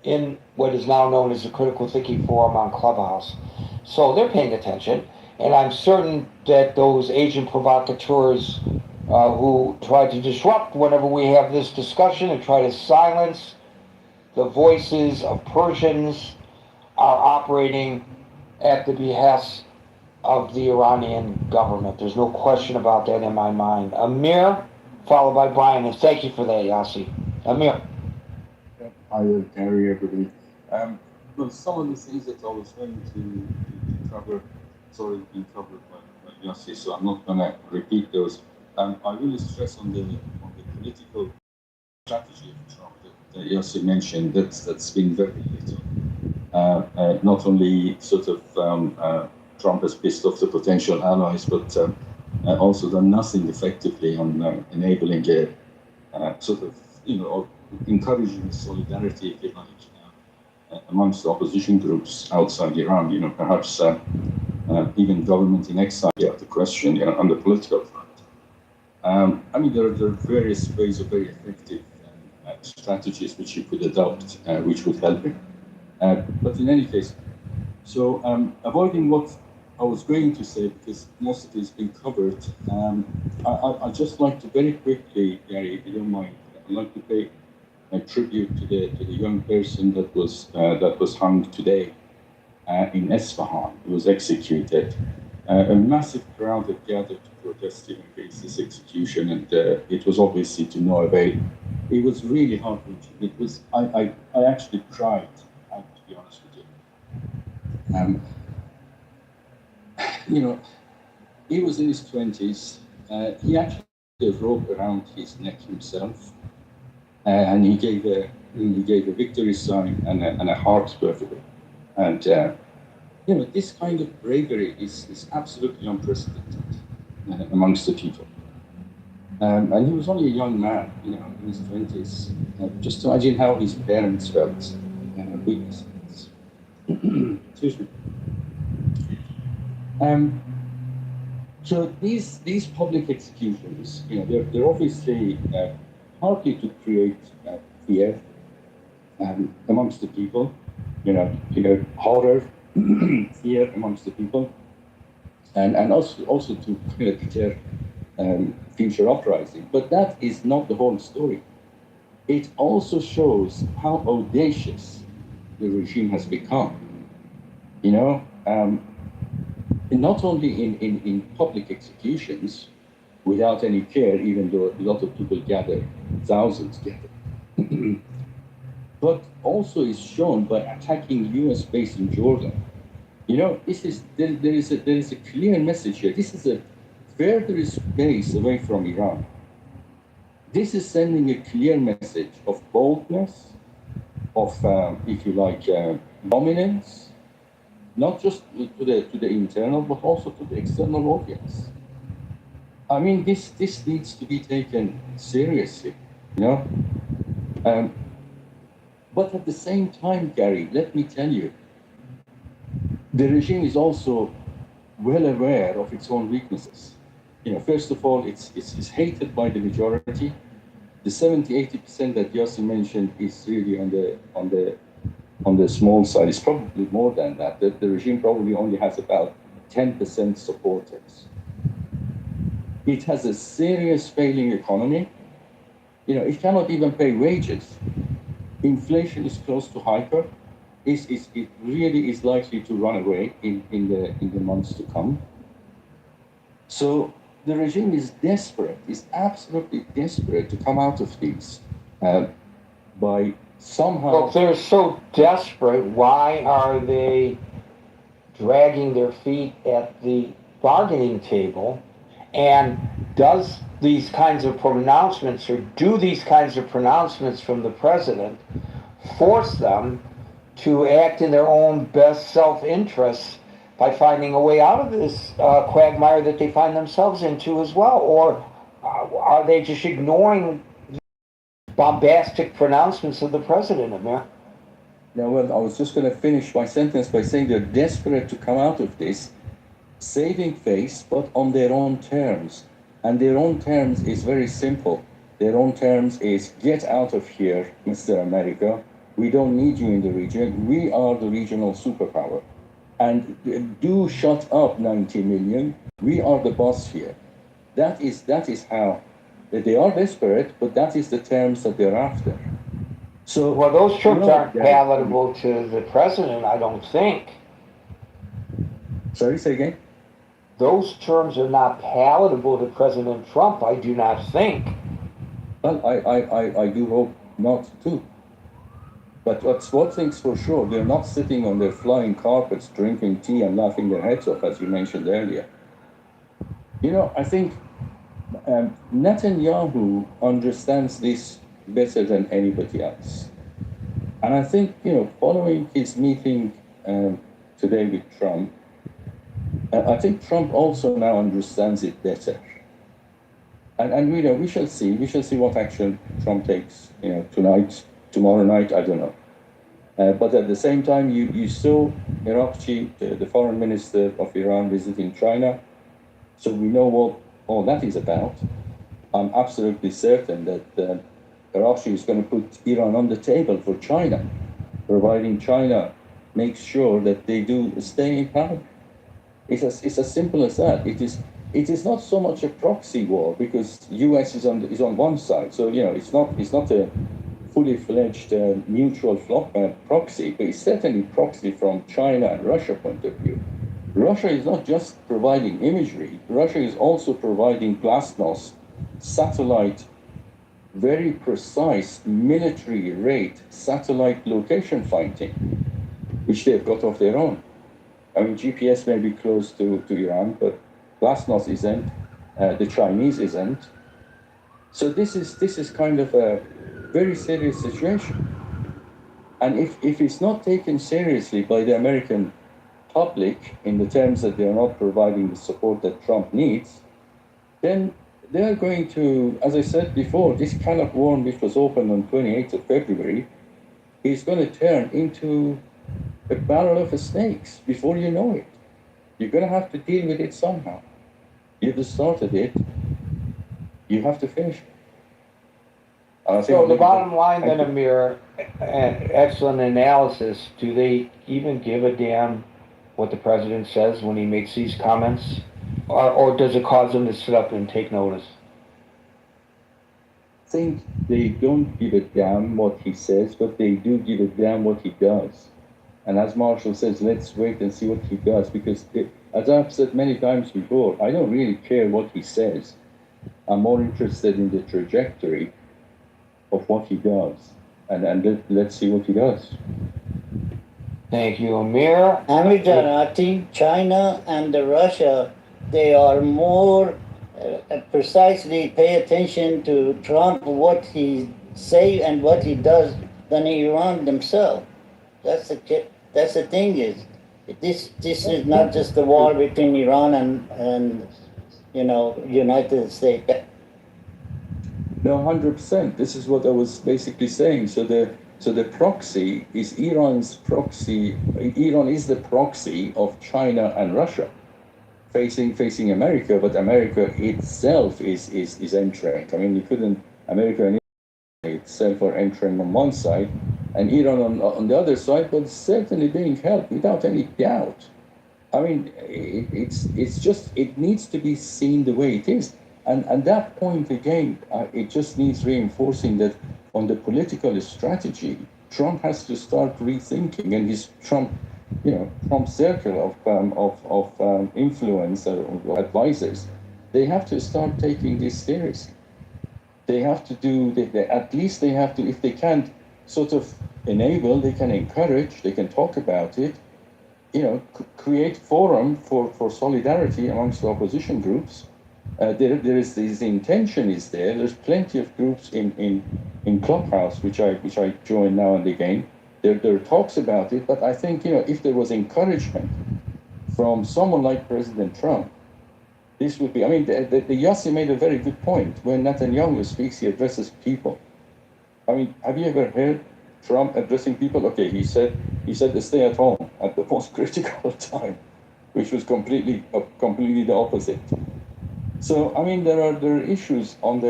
in what is now known as the Critical Thinking Forum on Clubhouse. So they're paying attention, and I'm certain that those agent provocateurs who try to disrupt whenever we have this discussion and try to silence the voices of Persians are operating at the behest of the Iranian government. There's no question about that in my mind. Amir, followed by Brian, and thank you for that, Yassi. Amir. Hi, Gary, everybody. Well, some of the things that I was going to cover, it's already been covered by Yossi, so I'm not going to repeat those. I really stress on the political strategy of Trump that Yossi mentioned. That's been very little. Not only sort of Trump has pissed off the potential allies, but also done nothing effectively on enabling a sort of, or encouraging solidarity, if you like, amongst the opposition groups outside Iran. Perhaps even government in exile, the question, on the political front. I mean, there are various ways of very effective strategies which you could adopt, which would help it. But in any case, so avoiding what I was going to say, because most of it has been covered, I'd just like to very quickly, Gary, if you don't mind, I'd like to pay a tribute to the young person that was hung today in Isfahan. He was executed. A massive crowd had gathered to protest against this execution, and it was obviously to no avail. It was really heart-wrenching. It was. I actually cried. To be honest with you. He was in his 20s. He actually had a rope around his neck himself, and he gave a victory sign and a heart birthday. And this kind of bravery is absolutely unprecedented amongst the people. And he was only a young man, in his 20s. Just imagine how his parents felt. Excuse me. So these public executions, they're obviously partly to create fear amongst the people, horror, fear amongst the people, and also to deter future uprising. But that is not the whole story. It also shows how audacious the regime has become. Not only in public executions without any care, even though a lot of people gather, thousands gather, but also is shown by attacking U.S. base in Jordan. There is a clear message here. This is a furthest base away from Iran. This is sending a clear message of boldness, of, if you like, dominance, not just to the internal, but also to the external audience. I mean, this needs to be taken seriously, But at the same time, Gary, let me tell you, the regime is also well aware of its own weaknesses. First of all, it's hated by the majority. The 70-80% that Yossi mentioned is really on the small side. It's probably more than that. The regime probably only has about 10% supporters. It has a serious failing economy. It cannot even pay wages. Inflation is close to hyper. It really is likely to run away in the months to come. So the regime is desperate, is absolutely desperate to come out of these by somehow. Well, if they're so desperate, why are they dragging their feet at the bargaining table? And do these kinds of pronouncements from the president force them to act in their own best self-interest by finding a way out of this quagmire that they find themselves into as well? Or are they just ignoring bombastic pronouncements of the president, Amir? Now, well, I was just going to finish my sentence by saying they're desperate to come out of this, saving face, but on their own terms. And their own terms is very simple. Their own terms is, get out of here, Mr. America. We don't need you in the region. We are the regional superpower. And do shut up, 90 million. We are the boss here. That is how they are desperate, but that is the terms that they're after. So, well, those terms aren't palatable to the president, I don't think. Sorry, say again? Those terms are not palatable to President Trump, I do not think. Well, I do hope not too. But one thing's for sure, they're not sitting on their flying carpets, drinking tea and laughing their heads off, as you mentioned earlier. I think Netanyahu understands this better than anybody else. And I think, following his meeting today with Trump, I think Trump also now understands it better. And we shall see what action Trump takes, tonight, tomorrow night, I don't know. But at the same time, you saw Irakchi, the foreign minister of Iran, visiting China. So we know what all that is about. I'm absolutely certain that Irakchi is going to put Iran on the table for China, providing China makes sure that they do stay in power. It's as simple as that. It is not so much a proxy war because U.S. is on one side. So it's not a fully fledged mutual proxy, but it's certainly proxy from China and Russia point of view. Russia is not just providing imagery. Russia is also providing GLaSnost satellite, very precise military rate satellite location finding, which they've got of their own. I mean, GPS may be close to Iran, but GLaSnost isn't. The Chinese isn't. So this is kind of a very serious situation. And if it's not taken seriously by the American public in the terms that they are not providing the support that Trump needs, then they are going to, as I said before, this can of worm which was opened on 28th of February is going to turn into a barrel of snakes before you know it. You're going to have to deal with it somehow. You've started it, you have to finish it. So the bottom line then, Amir, excellent analysis. Do they even give a damn what the president says when he makes these comments? Or does it cause them to sit up and take notice? I think they don't give a damn what he says, but they do give a damn what he does. And as Marshall says, let's wait and see what he does, because as I've said many times before, I don't really care what he says. I'm more interested in the trajectory of what he does. And let's see what he does. Thank you, Amir. Hamilton, I think China and Russia, they are more precisely pay attention to Trump, what he say and what he does, than Iran themselves. That's the thing is, this is not just the war between Iran and United States. No, 100%. This is what I was basically saying. So the proxy is Iran's proxy. Iran is the proxy of China and Russia, facing America. But America itself is entering. I mean, you couldn't. America and Israel itself are entering on one side, and Iran on the other side. But certainly being helped without any doubt. I mean, it's just it needs to be seen the way it is. And that point again, it just needs reinforcing that on the political strategy, Trump has to start rethinking, and his Trump circle of influence or advisors, they have to start taking this seriously. They have to do, at least they have to, if they can't sort of enable, they can encourage, they can talk about it, create forum for solidarity amongst the opposition groups. There is this intention is there. There's plenty of groups in Clubhouse which I join now and again. There are talks about it, but I think if there was encouragement from someone like President Trump, this would be. I mean, the Yossi made a very good point. When Netanyahu speaks, he addresses people. I mean, have you ever heard Trump addressing people? Okay, he said to stay at home at the most critical time, which was completely the opposite. So I mean, there are issues on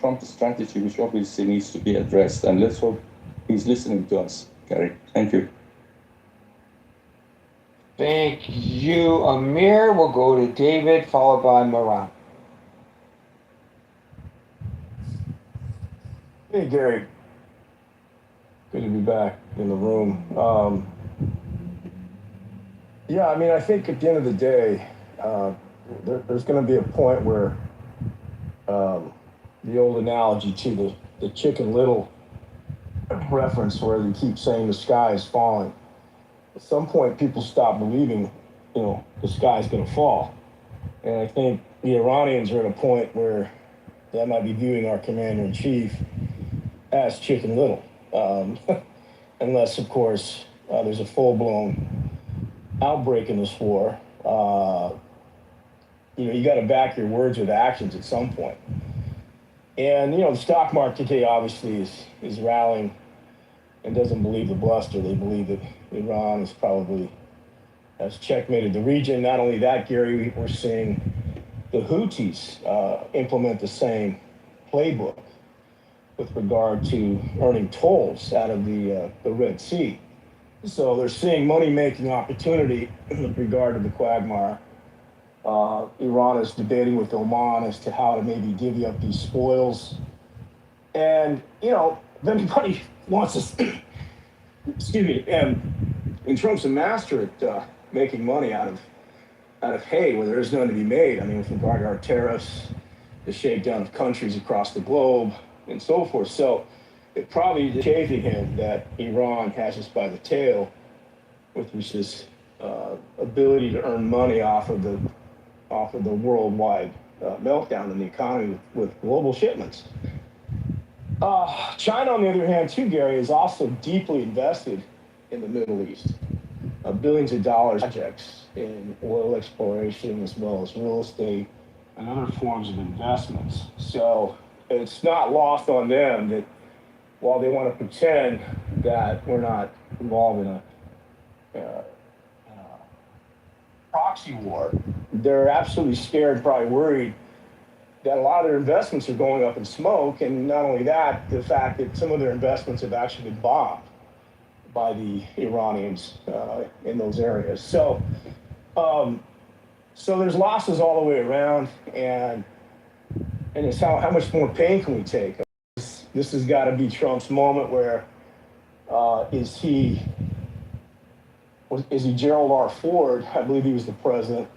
Trump's strategy which obviously needs to be addressed, and let's hope he's listening to us, Gary. Thank you. Thank you, Amir. We'll go to David, followed by Moran. Hey, Gary. Good to be back in the room. Yeah, I mean, I think at the end of the day, there's going to be a point where the old analogy to the Chicken Little reference where they keep saying the sky is falling. At some point, people stop believing, the sky is going to fall. And I think the Iranians are at a point where they might be viewing our commander-in-chief as Chicken Little. Unless, of course, there's a full-blown outbreak in this war. You got to back your words with actions at some point. And, the stock market today obviously is rallying and doesn't believe the bluster. They believe that Iran is probably has checkmated the region. Not only that, Gary, we're seeing the Houthis implement the same playbook with regard to earning tolls out of the Red Sea. So they're seeing money-making opportunity with regard to the quagmire. Iran is debating with Oman as to how to maybe divvy up these spoils. And, if anybody wants to, excuse me, and Trump's a master at making money out of hay where there is none to be made. I mean, with regard to our tariffs, the shakedown of countries across the globe, and so forth. So it probably is chafing him that Iran has us by the tail with this ability to earn money off of the worldwide meltdown in the economy with global shipments. China, on the other hand, too, Gary, is also deeply invested in the Middle East. Billions of dollars projects in oil exploration as well as real estate and other forms of investments. So it's not lost on them that while they want to pretend that we're not involved in a proxy war, they're absolutely scared, probably worried that a lot of their investments are going up in smoke. And not only that, the fact that some of their investments have actually been bombed by the Iranians in those areas. So there's losses all the way around, and it's how much more pain can we take? This has got to be Trump's moment where is he Gerald R. Ford? I believe he was the president,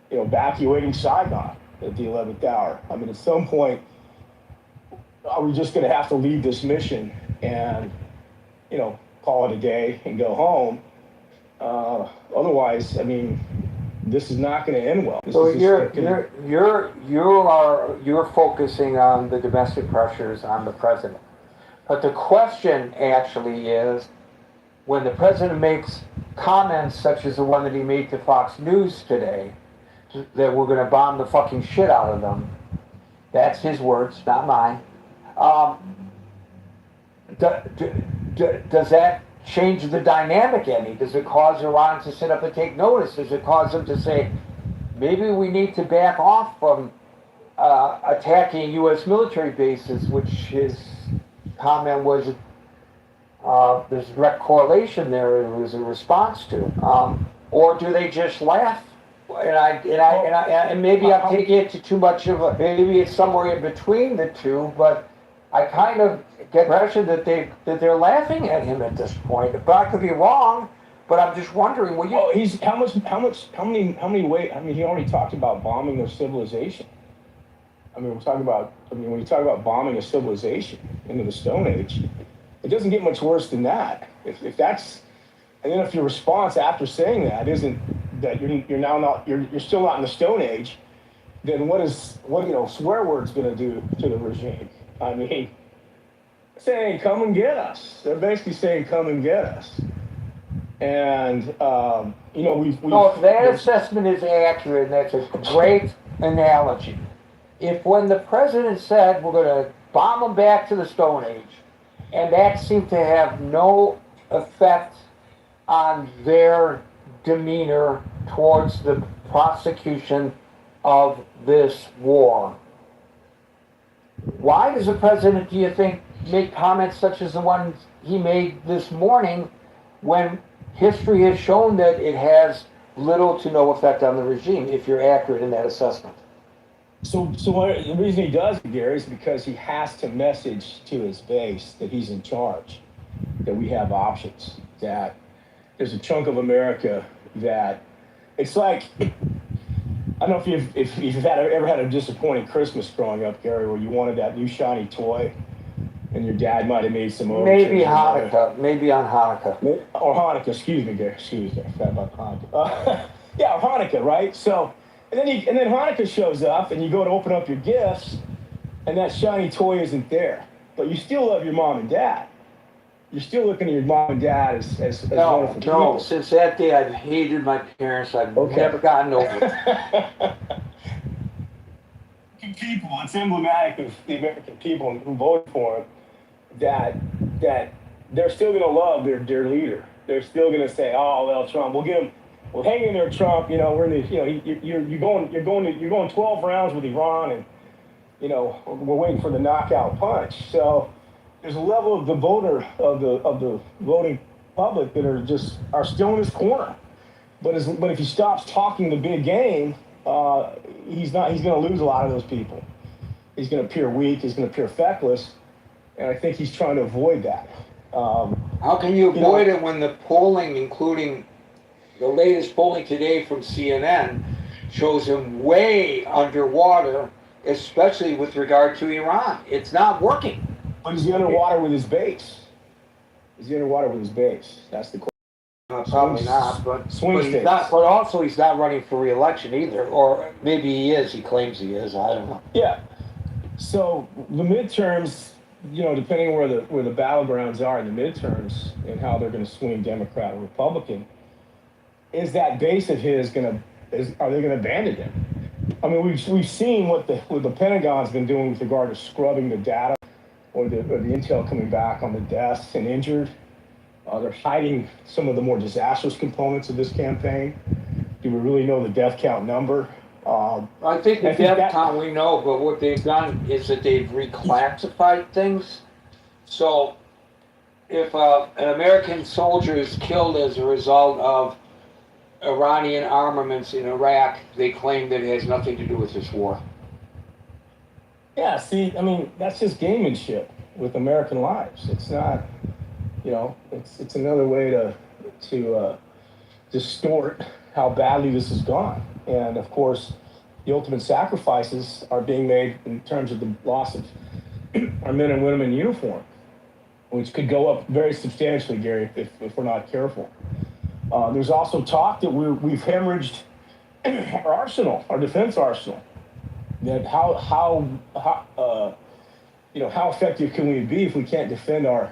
evacuating Saigon at the 11th hour. I mean, at some point, are we just going to have to leave this mission and, call it a day and go home? Otherwise, I mean, this is not going to end well. So you're focusing on the domestic pressures on the president, but the question actually is, when the president makes comments such as the one that he made to Fox News today, that we're going to bomb the fucking shit out of them. That's his words, not mine. Does that change the dynamic any? Does it cause Iran to sit up and take notice? Does it cause them to say, maybe we need to back off from attacking U.S. military bases, which his comment was, there's a direct correlation there, it was a response to. Or do they just laugh? And maybe I'm taking it to too much of a, maybe it's somewhere in between the two, but I kind of get the impression that they're laughing at him at this point. But I could be wrong, but I'm just wondering, will you... Oh, he's how many ways? I mean, he already talked about bombing their civilization. I mean, when you talk about bombing a civilization into the Stone Age, it doesn't get much worse than that. If that's, and then if your response after saying that isn't that you're still not in the Stone Age, then what swear words going to do to the regime? I mean, saying come and get us. They're basically saying come and get us. And we've no, if that assessment is accurate, and that's a great analogy. If when the president said we're going to bomb them back to the Stone Age, and that seemed to have no effect on their demeanor towards the prosecution of this war, why does the president, do you think, make comments such as the one he made this morning when history has shown that it has little to no effect on the regime, if you're accurate in that assessment? So the reason he does it, Gary, is because he has to message to his base that he's in charge, that we have options, that there's a chunk of America that it's like, I don't know if you've ever had a disappointing Christmas growing up, Gary, where you wanted that new shiny toy, and your dad might have made some overtures. Maybe Hanukkah. Maybe on Hanukkah. Or Hanukkah. Excuse me, Gary. I forgot about Hanukkah. Yeah, Hanukkah, right? So, And then Hanukkah shows up, and you go to open up your gifts, and that shiny toy isn't there. But you still love your mom and dad. You're still looking at your mom and dad as wonderful people. No, since that day I've hated my parents. I've never gotten over it. People, it's emblematic of the American people who voted for him, that they're still going to love their leader. They're still going to say, "Oh well, Trump, we'll get him. We'll hang in there, Trump. You know, we're in the, you know, you're going 12 rounds with Iran, and you know, we're waiting for the knockout punch." So there's a level of the voting public that are still in his corner. But if he stops talking the big game, he's going to lose a lot of those people. He's going to appear weak. He's going to appear feckless, and I think he's trying to avoid that. How can you avoid it when the polling, including the latest polling today from CNN, shows him way underwater, especially with regard to Iran? It's not working. But is he underwater with his base? Is he underwater with his base? That's the question. Probably not, but swing he's not. But also, he's not running for re-election either, or maybe he is. He claims he is. I don't know. Yeah. So the midterms, you know, depending where the battlegrounds are in the midterms and how they're going to swing Democrat or Republican, is that base of his are they going to abandon him? I mean, we've seen what the Pentagon's been doing with regard to scrubbing the data or the intel coming back on the deaths and injured. They're hiding some of the more disastrous components of this campaign. Do we really know the death count number? I think the death count we know, but what they've done is that they've reclassified things. So if an American soldier is killed as a result of Iranian armaments in Iraq, they claim that it has nothing to do with this war. Yeah, see, I mean, that's just gamemanship with American lives. It's not, you know, it's another way to distort how badly this has gone. And of course, the ultimate sacrifices are being made in terms of the loss of our men and women in uniform, which could go up very substantially, Gary, if we're not careful. There's also talk that we've hemorrhaged our arsenal, our defense arsenal. That how effective can we be if we can't defend our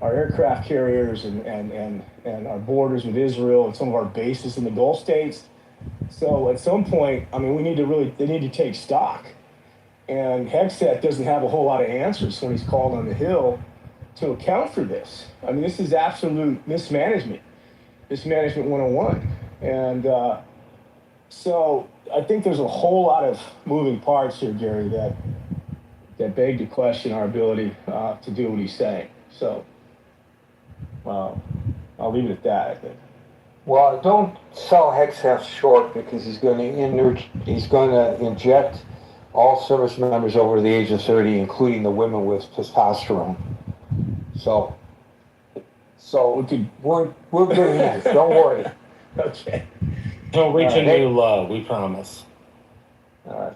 aircraft carriers and our borders with Israel and some of our bases in the Gulf states? So at some point, I mean, they need to take stock. And Hegseth doesn't have a whole lot of answers when he's called on the Hill to account for this. I mean, this is absolute mismanagement 101. And so I think there's a whole lot of moving parts here, Gary, that beg to question our ability to do what he's saying. So I'll leave it at that, I think. Well, don't sell Hegseth short, because he's going to inject all service members over the age of 30, including the women, with testosterone. So we're good hands. Don't worry. Okay. He'll reach a new low. We promise.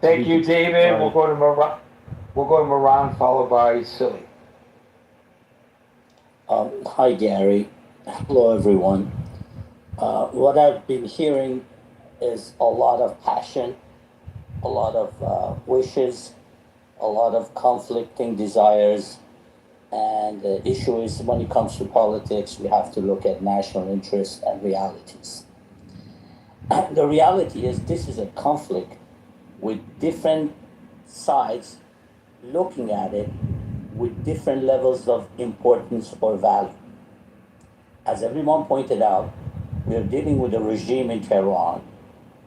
Thank you, David. We'll go to Moran, followed by Silly. Hi, Gary. Hello, everyone. What I've been hearing is a lot of passion, a lot of wishes, a lot of conflicting desires. And the issue is, when it comes to politics, we have to look at national interests and realities. The reality is, this is a conflict with different sides looking at it with different levels of importance or value. As everyone pointed out, we are dealing with a regime in Tehran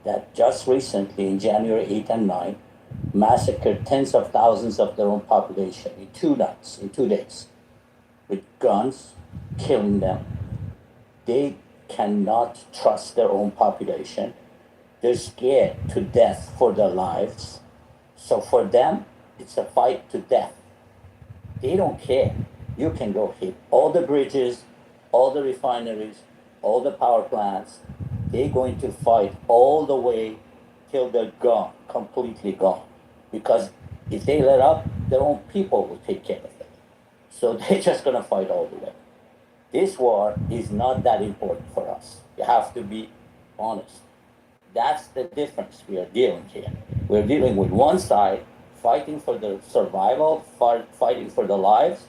that just recently, in January 8 and 9, massacred tens of thousands of their own population in 2 nights, in 2 days, with guns, killing them. They cannot trust their own population. They're scared to death for their lives. So for them, it's a fight to death. They don't care. You can go hit all the bridges, all the refineries, all the power plants. They're going to fight all the way till they're gone, completely gone. Because if they let up, their own people will take care of it. So they're just going to fight all the way. This war is not that important for us. You have to be honest. That's the difference we are dealing here. We're dealing with one side fighting for the survival, fighting for the lives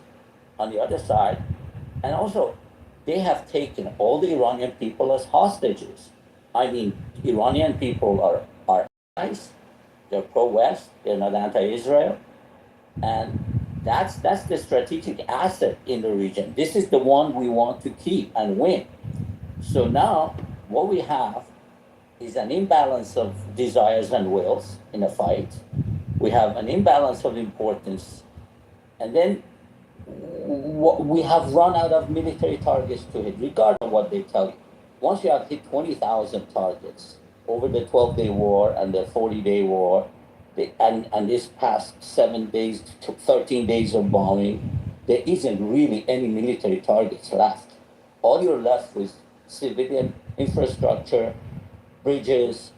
on the other side. And also, they have taken all the Iranian people as hostages. I mean, Iranian people are allies, they're pro-West, they're not anti-Israel. And that's the strategic asset in the region. This is the one we want to keep and win. So now what we have is an imbalance of desires and wills in a fight. We have an imbalance of importance. And then we have run out of military targets to hit, regardless of what they tell you. Once you have hit 20,000 targets over the 12-day war and the 40-day war, and this past 7 days to 13 days of bombing, there isn't really any military targets left. All you're left with civilian infrastructure, bridges,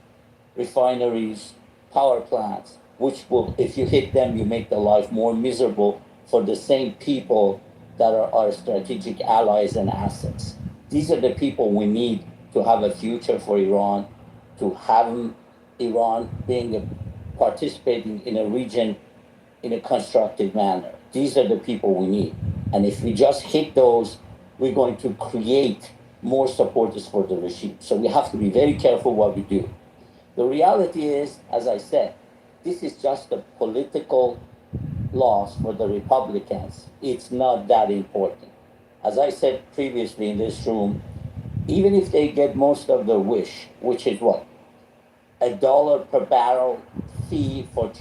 refineries, power plants, which will, if you hit them, you make the life more miserable for the same people that are our strategic allies and assets. These are the people we need to have a future for Iran, to have Iran participating in a region in a constructive manner. These are the people we need. And if we just hit those, we're going to create more supporters for the regime. So we have to be very careful what we do. The reality is, as I said, this is just a political loss for the Republicans. It's not that important. As I said previously in this room, even if they get most of their wish, which is what? $1 per barrel fee for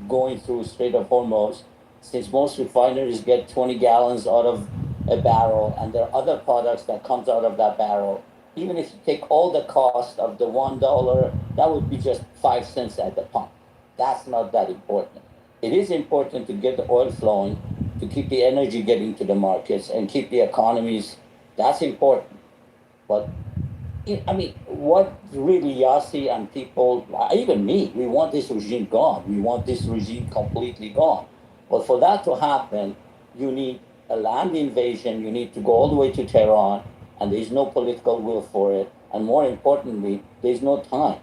going through Strait of Hormuz, since most refineries get 20 gallons out of a barrel, and there are other products that comes out of that barrel. Even if you take all the cost of the $1, that would be just 5 cents at the pump. That's not that important. It is important to get the oil flowing, to keep the energy getting to the markets and keep the economies. That's important. But I mean, what really Yassi and people, even me, we want this regime gone. We want this regime completely gone. But for that to happen, you need a land invasion. You need to go all the way to Tehran, and there's no political will for it. And more importantly, there's no time,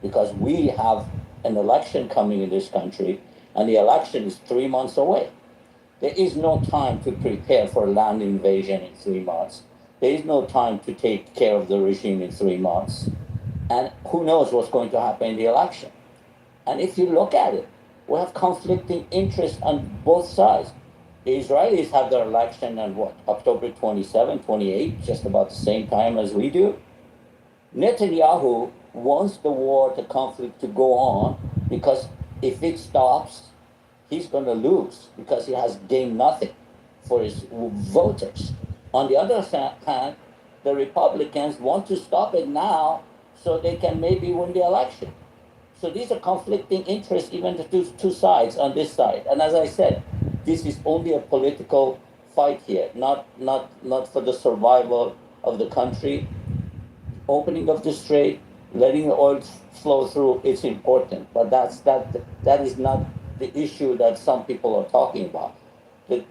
because we have an election coming in this country, and the election is 3 months away. There is no time to prepare for a land invasion in 3 months. There is no time to take care of the regime in 3 months. And who knows what's going to happen in the election. And if you look at it, we have conflicting interests on both sides. The Israelis have their election on what, October 27, 28, just about the same time as we do. Netanyahu wants the war, the conflict to go on, because if it stops, he's going to lose, because he has gained nothing for his voters. On the other hand, the Republicans want to stop it now so they can maybe win the election. So these are conflicting interests, even the two sides on this side. And as I said, this is only a political fight here, not for the survival of the country. Opening of the strait, letting the oil flow through, it's important, but that is not the issue that some people are talking about. The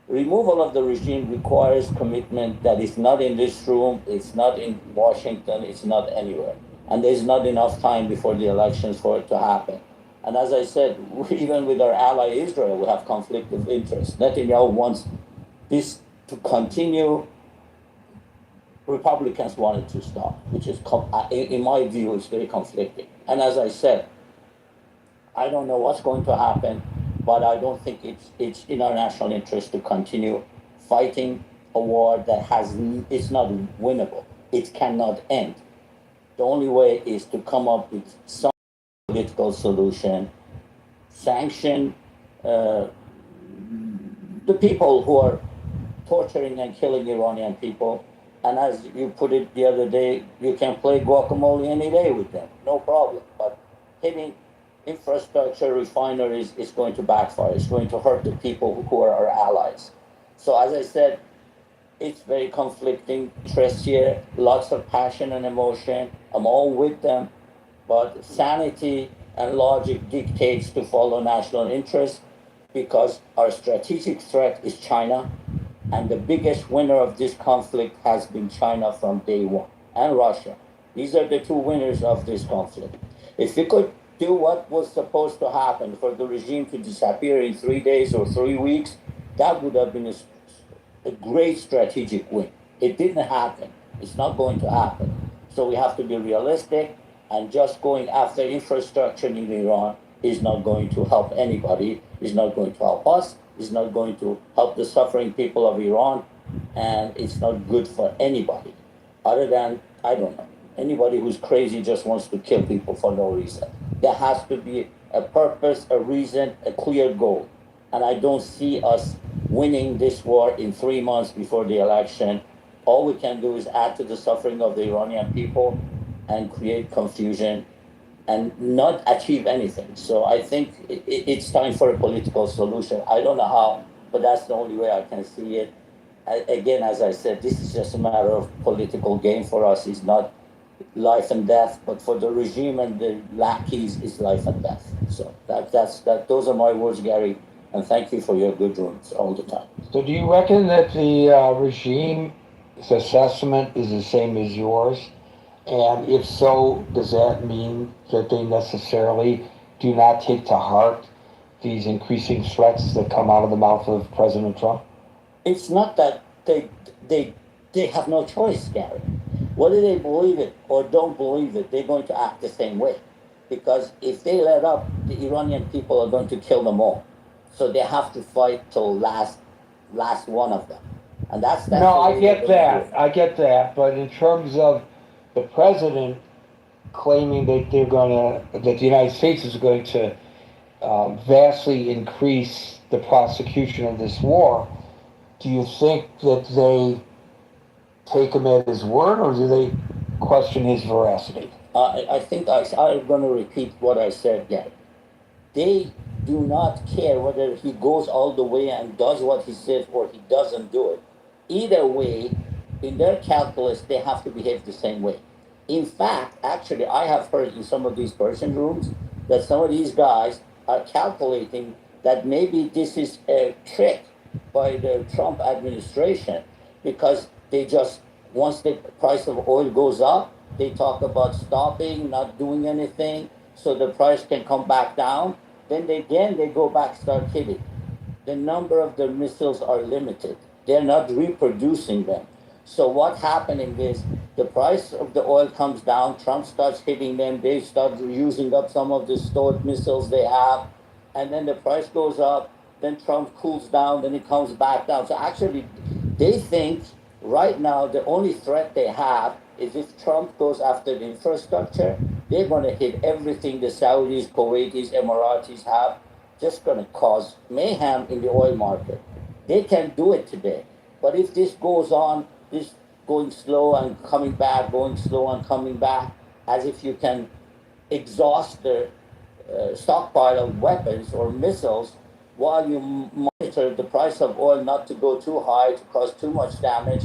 removal of the regime requires commitment that is not in this room, it's not in Washington, it's not anywhere. And there's not enough time before the elections for it to happen. And as I said, even with our ally Israel, we have conflict of interest. Netanyahu wants this to continue. Republicans want it to stop, which is, in my view, is very conflicting. And as I said, I don't know what's going to happen, but I don't think it's in our national interest to continue fighting a war that it's not winnable. It cannot end. The only way is to come up with some political solution, sanction the people who are torturing and killing Iranian people. And as you put it the other day, you can play guacamole any day with them, no problem. But hitting infrastructure, refineries is going to backfire. It's going to hurt the people who are our allies. So as I said, it's very conflicting interests here, lots of passion and emotion. I'm all with them, but sanity and logic dictates to follow national interest, because our strategic threat is China. And the biggest winner of this conflict has been China from day one, and Russia. These are the two winners of this conflict. If we could do what was supposed to happen for the regime to disappear in 3 days or 3 weeks, that would have been a great strategic win. It didn't happen. It's not going to happen. So we have to be realistic, and just going after infrastructure in Iran is not going to help anybody, is not going to help us, is not going to help the suffering people of Iran, and it's not good for anybody other than, I don't know, anybody who's crazy just wants to kill people for no reason. There has to be a purpose, a reason, a clear goal. And I don't see us winning this war in 3 months before the election. All we can do is add to the suffering of the Iranian people and create confusion and not achieve anything. So I think it's time for a political solution. I don't know how, but that's the only way I can see it. Again, as I said, this is just a matter of political game for us. It's not life and death, but for the regime and the lackeys, it's life and death. So those are my words, Gary, and thank you for your good rooms all the time. So do you reckon that the regime's assessment is the same as yours? And if so, does that mean that they necessarily do not take to heart these increasing threats that come out of the mouth of President Trump? It's not that they have no choice, Gary. Whether they believe it or don't believe it, they're going to act the same way. Because if they let up, the Iranian people are going to kill them all. So they have to fight till last one of them. And that's no, I get that. I get that. But in terms of the president claiming that that the United States is going to vastly increase the prosecution of this war, do you think that they take him at his word, or do they question his veracity? I think I'm going to repeat what I said again. They do not care whether he goes all the way and does what he says or he doesn't do it. Either way, in their calculus, they have to behave the same way. In fact, actually, I have heard in some of these Persian rooms that some of these guys are calculating that maybe this is a trick by the Trump administration, because they just, once the price of oil goes up, they talk about stopping, not doing anything, so the price can come back down. Then they go back, start hitting. The number of the missiles are limited. They're not reproducing them. So what's happening is the price of the oil comes down, Trump starts hitting them, they start using up some of the stored missiles they have, and then the price goes up, then Trump cools down, then it comes back down. So actually, they think right now the only threat they have is if Trump goes after the infrastructure, they're going to hit everything the Saudis, Kuwaitis, Emiratis have, just going to cause mayhem in the oil market. They can do it today. But if this goes on, this going slow and coming back, going slow and coming back, as if you can exhaust the stockpile of weapons or missiles while you monitor the price of oil not to go too high to cause too much damage,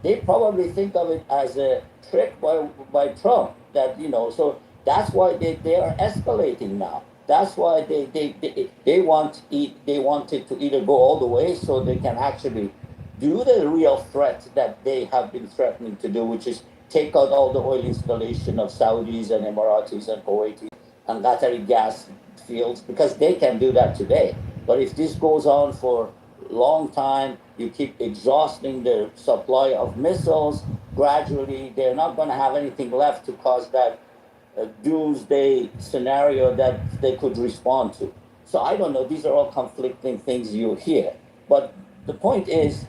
they probably think of it as a trick by Trump. That, you know, so that's why they are escalating now. That's why they want it to either go all the way so they can actually do the real threat that they have been threatening to do, which is take out all the oil installation of Saudis and Emiratis and Kuwaitis and Qatari gas fields, because they can do that today. But if this goes on for a long time, you keep exhausting the supply of missiles, gradually they're not going to have anything left to cause that doomsday scenario that they could respond to. So I don't know, these are all conflicting things you hear. But the point is,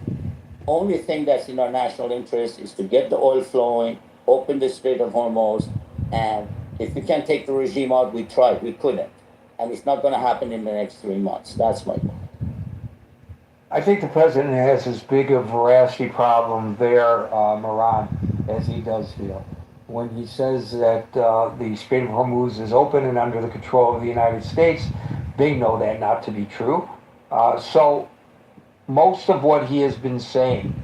only thing that's in our national interest is to get the oil flowing, open the Strait of Hormuz, and if we can't take the regime out, we tried, we couldn't. And it's not going to happen in the next 3 months. That's my point. I think the president has as big a veracity problem there, Moran, as he does here. When he says that the Strait of Hormuz is open and under the control of the United States, they know that not to be true. So most of what he has been saying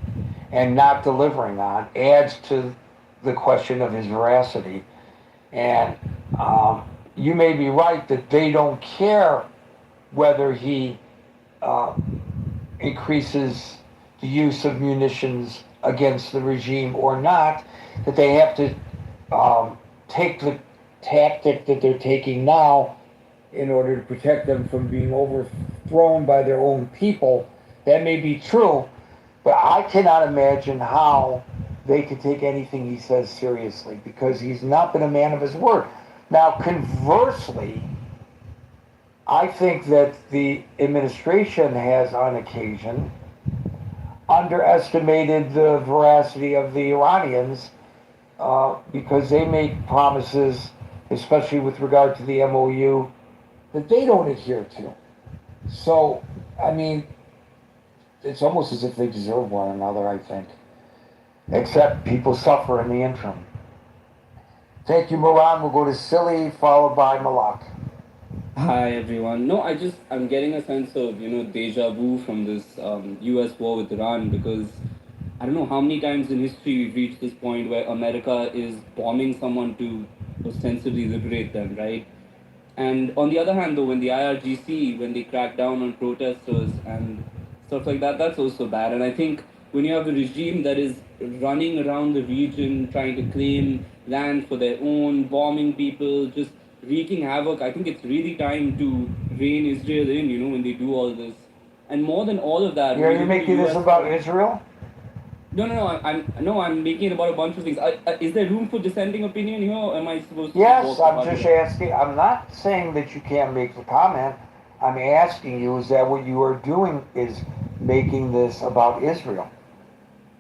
and not delivering on adds to the question of his veracity. And you may be right that they don't care whether he increases the use of munitions against the regime or not, that they have to take the tactic that they're taking now in order to protect them from being overthrown by their own people. That may be true, but I cannot imagine how they could take anything he says seriously, because he's not been a man of his word. Now, conversely, I think that the administration has, on occasion, underestimated the veracity of the Iranians, because they make promises, especially with regard to the MOU, that they don't adhere to. So, I mean, it's almost as if they deserve one another, I think. Except people suffer in the interim. Thank you, Moran. We'll go to Silly, followed by Malak. Hi everyone. No, I'm getting a sense of deja vu from this U.S. war with Iran, because I don't know how many times in history we've reached this point where America is bombing someone to ostensibly liberate them, right? And on the other hand, though, when the IRGC, when they crack down on protesters and stuff like that, that's also bad. And I think when you have a regime that is running around the region trying to claim land for their own, bombing people, just wreaking havoc, I think it's really time to rein Israel in, when they do all this. And more than all of that, Are you making this about Israel? No. I'm making it about a bunch of things. Is there room for dissenting opinion here? Or am I supposed to? Yes, I'm just asking. I'm not saying that you can't make the comment. I'm asking you, is that what you are doing, is making this about Israel?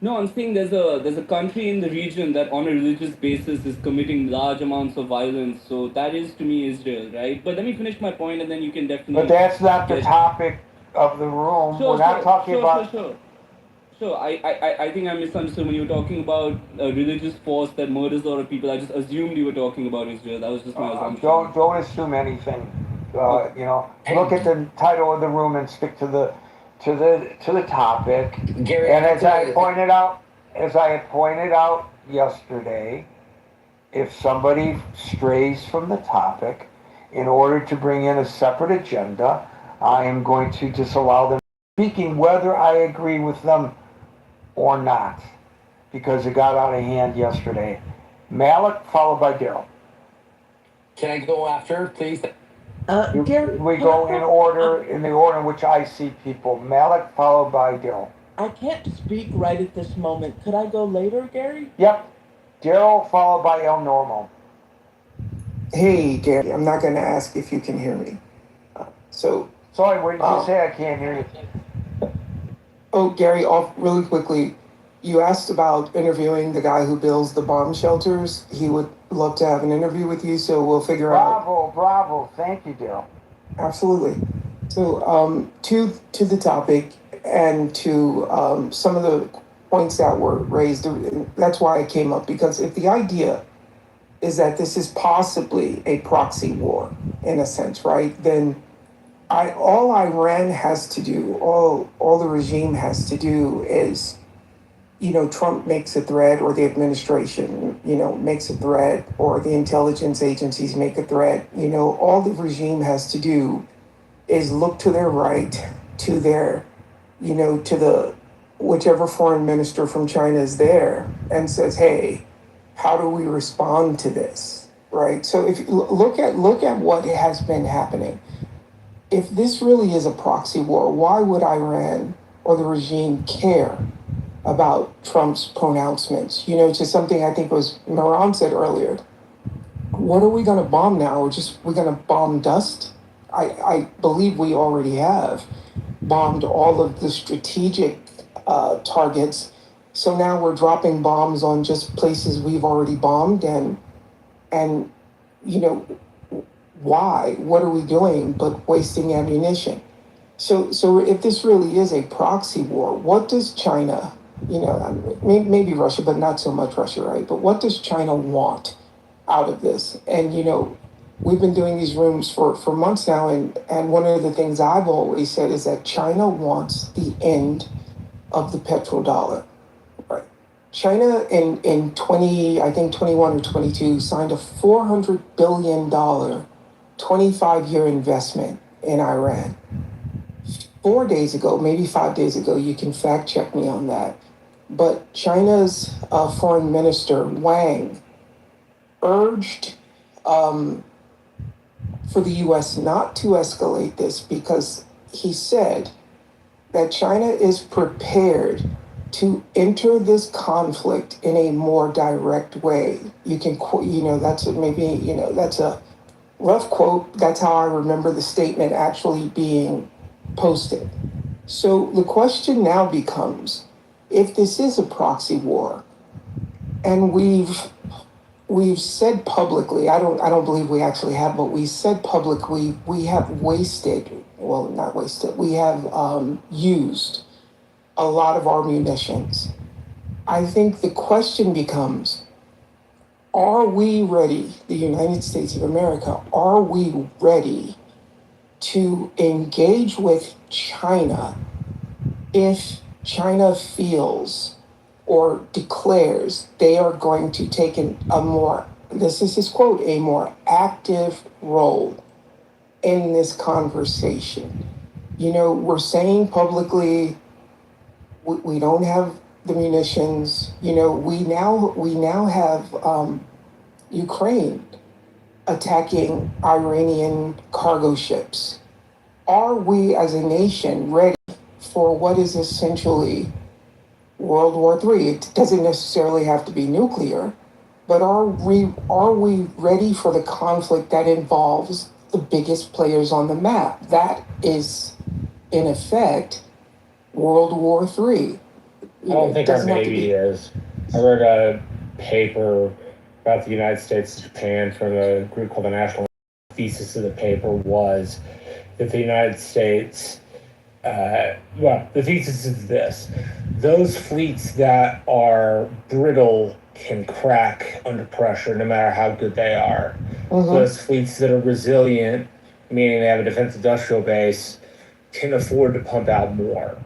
No, I'm saying there's a country in the region that on a religious basis is committing large amounts of violence. So that is to me Israel, right? But let me finish my point and then you can definitely... But that's not the topic of the room. We're not talking about... Sure. I think I misunderstood when you were talking about a religious force that murders a lot of people. I just assumed you were talking about Israel. That was just my assumption. Don't assume anything. Look at the title of the room and stick to the topic. Gary, and as I had pointed out yesterday, if somebody strays from the topic in order to bring in a separate agenda, I am going to disallow them speaking, whether I agree with them or not, because it got out of hand yesterday. Malik, followed by Daryl. Can I go after, please? Gary, we go in order, in the order in which I see people. Malik, followed by Daryl. I can't speak right at this moment. Could I go later, Gary? Yep. Daryl, followed by El Normo. Hey, Gary, I'm not going to ask if you can hear me. Sorry, what did you say? I can't hear you. Oh, Gary, really quickly, you asked about interviewing the guy who builds the bomb shelters. He would love to have an interview with you, so we'll figure out. Bravo. Thank you, Daryl. Absolutely. So, to the topic and to some of the points that were raised, that's why I came up, because if the idea is that this is possibly a proxy war, in a sense, right, then all Iran has to do, all the regime has to do is, Trump makes a threat, or the administration, makes a threat, or the intelligence agencies make a threat. All the regime has to do is look to their right, to their, to the, whichever foreign minister from China is there, and says, hey, how do we respond to this, right? So if you look at what has been happening. If this really is a proxy war, why would Iran or the regime care about Trump's pronouncements? Just something I think was Moran said earlier. What are we going to bomb now? We're going to bomb dust? I believe we already have bombed all of the strategic targets. So now we're dropping bombs on just places we've already bombed, and why? What are we doing but wasting ammunition? So if this really is a proxy war, what does China, maybe Russia, but not so much Russia, right? But what does China want out of this? And, we've been doing these rooms for months now, and one of the things I've always said is that China wants the end of the petrodollar. Right? China in 21 or 22 signed a $400 billion 25-year investment in Iran. 4 days ago, maybe 5 days ago, you can fact check me on that, but China's foreign minister, Wang, urged for the U.S. not to escalate this because he said that China is prepared to enter this conflict in a more direct way. You can, that's that's a rough quote. That's how I remember the statement actually being posted. So the question now becomes, if this is a proxy war, and we've said publicly, I don't believe we actually have, but we said publicly we have not wasted, we have used a lot of our munitions. I think the question becomes, are we ready, the United States of America, are we ready to engage with China if China feels or declares they are going to take a more, this is his quote, a more active role in this conversation? We're saying publicly we don't have the munitions. We now have Ukraine attacking Iranian cargo ships. Are we as a nation ready for what is essentially World War III? It doesn't necessarily have to be nuclear, but are we ready for the conflict that involves the biggest players on the map? That is, in effect, World War III. I don't think our Navy is. I read a paper about the United States and Japan from a group called the National. The thesis of the paper was that the United States, the thesis is this: those fleets that are brittle can crack under pressure no matter how good they are. Those fleets that are resilient, meaning they have a defense industrial base, can afford to pump out more.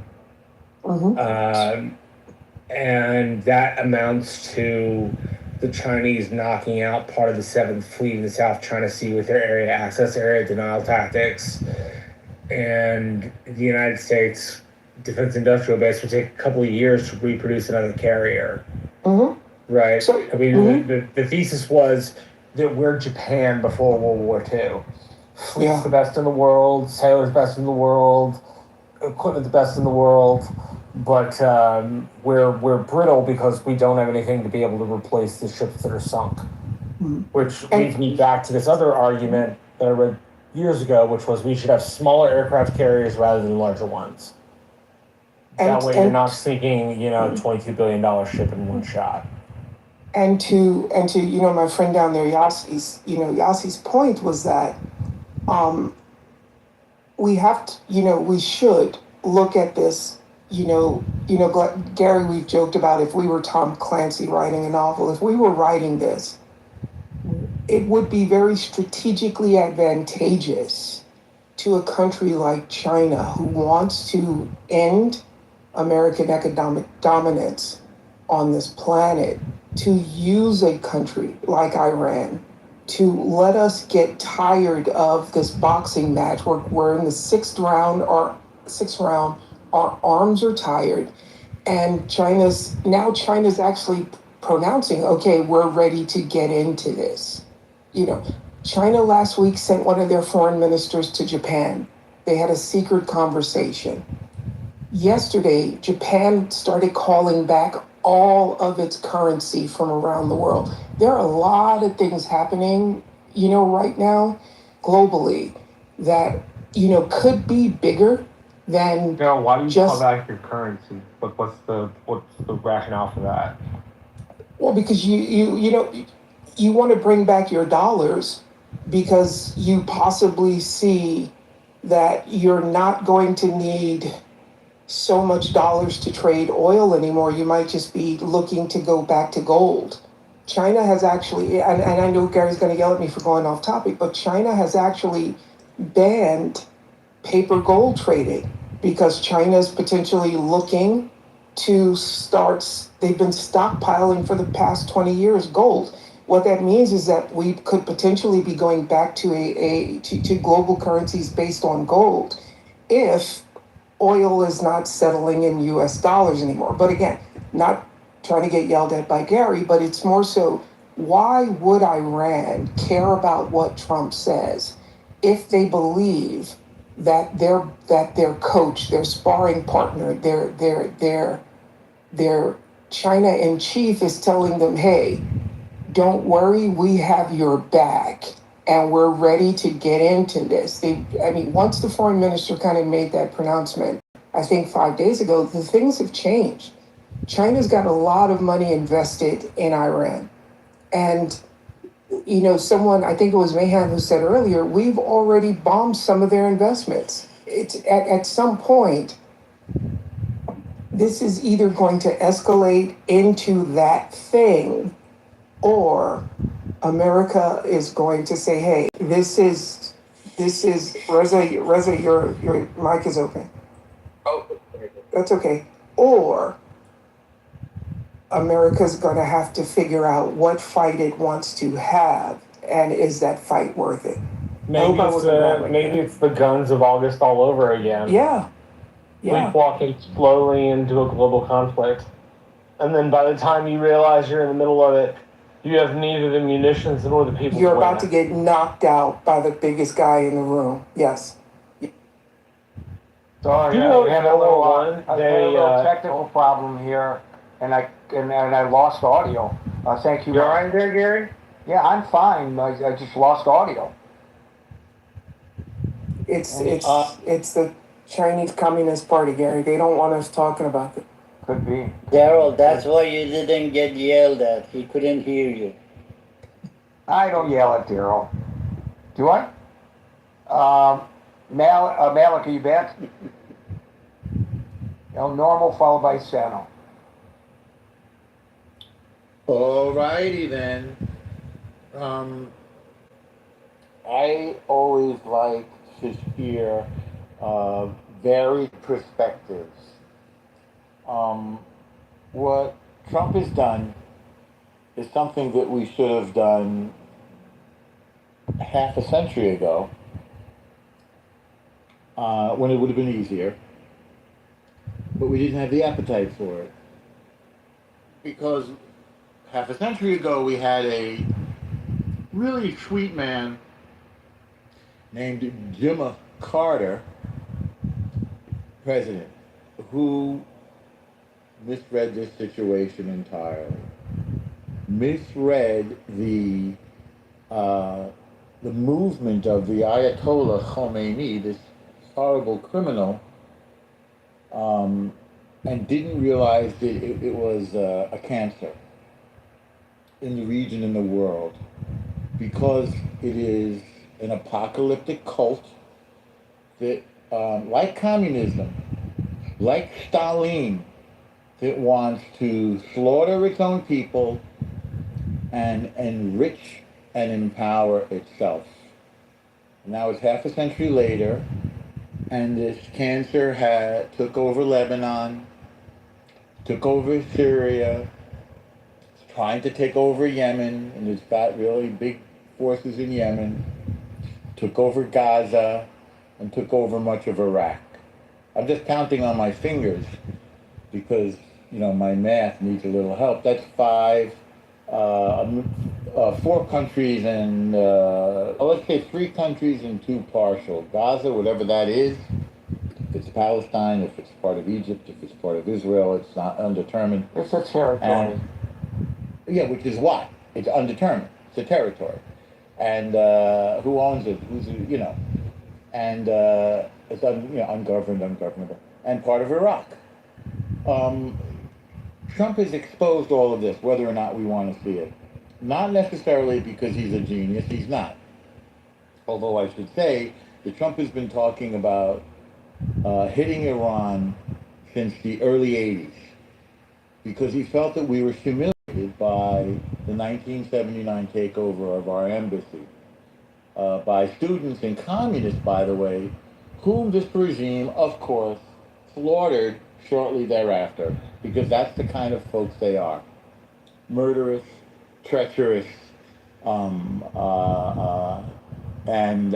And that amounts to the Chinese knocking out part of the 7th Fleet in the South China Sea with their area access, area denial tactics. And the United States defense industrial base would take a couple of years to reproduce another carrier. Right? So, I mean, the thesis was that we're Japan before World War II. Fleet's the best in the world, sailors best in the world, equipment the best in the world. But we're brittle because we don't have anything to be able to replace the ships that are sunk. Which leads me back to this other argument that I read years ago, which was we should have smaller aircraft carriers rather than larger ones. That way you're not sinking, $22 billion ship in one shot. And to my friend down there, Yassi's point was that we have to, we should look at this. Gary, we've joked about if we were Tom Clancy writing a novel, if we were writing this, it would be very strategically advantageous to a country like China who wants to end American economic dominance on this planet to use a country like Iran to let us get tired of this boxing match. We're in the sixth round. Our arms are tired, and China's actually pronouncing, okay, we're ready to get into this. China last week sent one of their foreign ministers to Japan. They had a secret conversation. Yesterday, Japan started calling back all of its currency from around the world. There are a lot of things happening, right now, globally, that, could be bigger than why do you call back your currency? What's the rationale for that? Well, because you want to bring back your dollars because you possibly see that you're not going to need so much dollars to trade oil anymore. You might just be looking to go back to gold. China has actually, and I know Gary's going to yell at me for going off topic, but China has actually banned paper gold trading because China's potentially looking to they've been stockpiling for the past 20 years gold. What that means is that we could potentially be going back to to global currencies based on gold if oil is not settling in US dollars anymore. But again, not trying to get yelled at by Gary, but it's more so why would Iran care about what Trump says if they believe that their coach, their sparring partner, their China in chief is telling them, hey, don't worry, we have your back and we're ready to get into this. Once the foreign minister kind of made that pronouncement, I think 5 days ago, the things have changed. China's got a lot of money invested in Iran. And, someone, I think it was Mayhan who said earlier, we've already bombed some of their investments. It's at some point, this is either going to escalate into that thing, or America is going to say, hey, this is Reza, your mic is open. Oh, That's okay. Or America's going to have to figure out what fight it wants to have, and is that fight worth it? Maybe it's the guns of August all over again. Yeah. Sleepwalking slowly into a global conflict. And then by the time you realize you're in the middle of it, you have neither the munitions nor the people. You're about to get knocked out by the biggest guy in the room. Yes. Sorry, I had a little technical problem here, and I lost audio. Thank you. You all right there, Gary? Yeah, I'm fine. I just lost audio. It's the Chinese Communist Party, Gary. They don't want us talking about it. Could be. Daryl, that's why you didn't get yelled at. He couldn't hear you. I don't yell at Daryl. Do I? Malik, are you back? Normal followed by Sano. Alrighty then. I always like to hear varied perspectives. What Trump has done is something that we should have done half a century ago, when it would have been easier, but we didn't have the appetite for it. Because half a century ago we had a really sweet man named Jimmy Carter, president, who misread this situation entirely. Misread the movement of the Ayatollah Khomeini, this horrible criminal, and didn't realize that it was a cancer in the region, in the world, because it is an apocalyptic cult that, like communism, like Stalin, that wants to slaughter its own people and enrich and empower itself. Now it's half a century later, and this cancer took over Lebanon, took over Syria, it's trying to take over Yemen, and it's got really big forces in Yemen, took over Gaza, and took over much of Iraq. I'm just counting on my fingers because, my math needs a little help. That's 4 countries and, let's say 3 countries and 2 partial. Gaza, whatever that is, if it's Palestine, if it's part of Egypt, if it's part of Israel, it's not undetermined. It's a territory. And, which is what? It's undetermined. It's a territory. And who owns it? And it's ungovernable. And part of Iraq. Trump has exposed all of this, whether or not we want to see it. Not necessarily because he's a genius, he's not. Although I should say that Trump has been talking about hitting Iran since the early 80s, because he felt that we were humiliated by the 1979 takeover of our embassy, by students and communists, by the way, whom this regime, of course, slaughtered shortly thereafter, because that's the kind of folks they are. Murderous, treacherous, and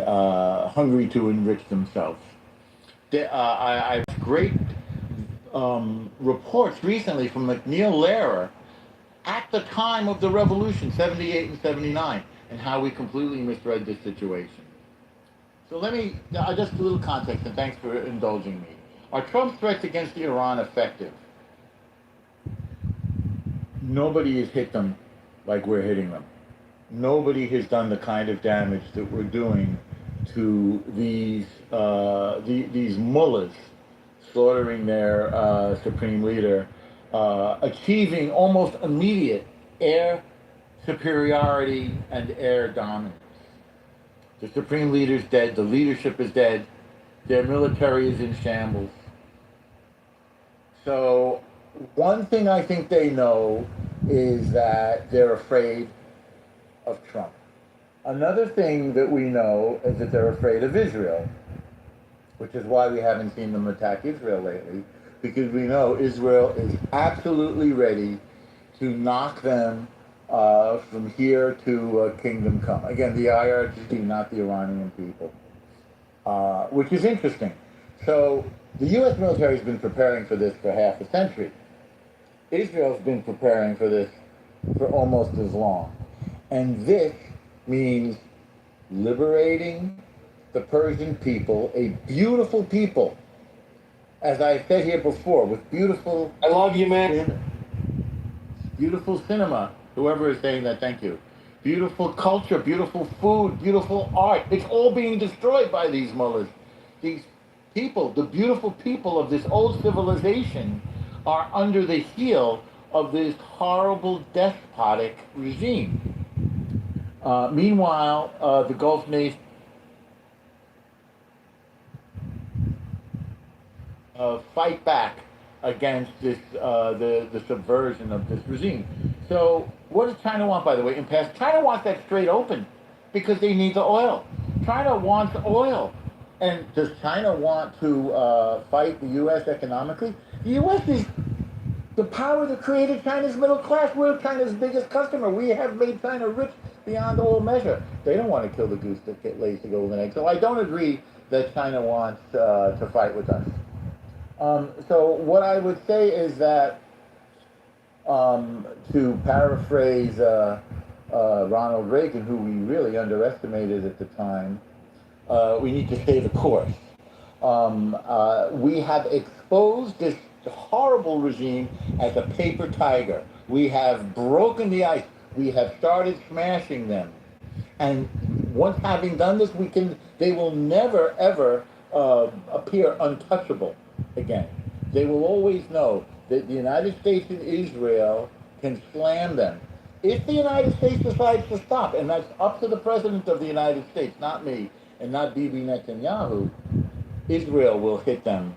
hungry to enrich themselves. I have great reports recently from McNeil Lehrer at the time of the revolution, 78 and 79, and how we completely misread this situation. So let me, just a little context, and thanks for indulging me. Are Trump's threats against Iran effective? Nobody has hit them like we're hitting them. Nobody has done the kind of damage that we're doing to these mullahs slaughtering their supreme leader, achieving almost immediate air superiority and air dominance. The supreme leader's dead, the leadership is dead, their military is in shambles. So one thing I think they know is that they're afraid of Trump. Another thing that we know is that they're afraid of Israel, which is why we haven't seen them attack Israel lately, because we know Israel is absolutely ready to knock them from here to kingdom come. Again, the IRGC, not the Iranian people, which is interesting. So the U.S. military has been preparing for this for half a century. Israel's been preparing for this for almost as long. And this means liberating the Persian people, a beautiful people, as I said here before, with beautiful... I love you, man. Beautiful cinema. Whoever is saying that, thank you. Beautiful culture, beautiful food, beautiful art. It's all being destroyed by these mullahs. These people, the beautiful people of this old civilization, are under the heel of this horrible despotic regime. Meanwhile, the Gulf nations fight back against this, the subversion of this regime. So what does China want, by the way, in past? China wants that Strait open because they need the oil. China wants oil. And does China want to fight the U.S. economically? The U.S. is the power that created China's middle class. We're China's biggest customer. We have made China rich beyond all measure. They don't want to kill the goose that lays the golden egg. So I don't agree that China wants to fight with us. So what I would say is that, to paraphrase Ronald Reagan, who we really underestimated at the time, we need to stay the course. We have exposed this horrible regime as a paper tiger. We have broken the ice. We have started smashing them. And once having done this, they will never, ever appear untouchable again. They will always know that the United States and Israel can slam them. If the United States decides to stop, and that's up to the President of the United States, not me, and not Bibi Netanyahu, Israel will hit them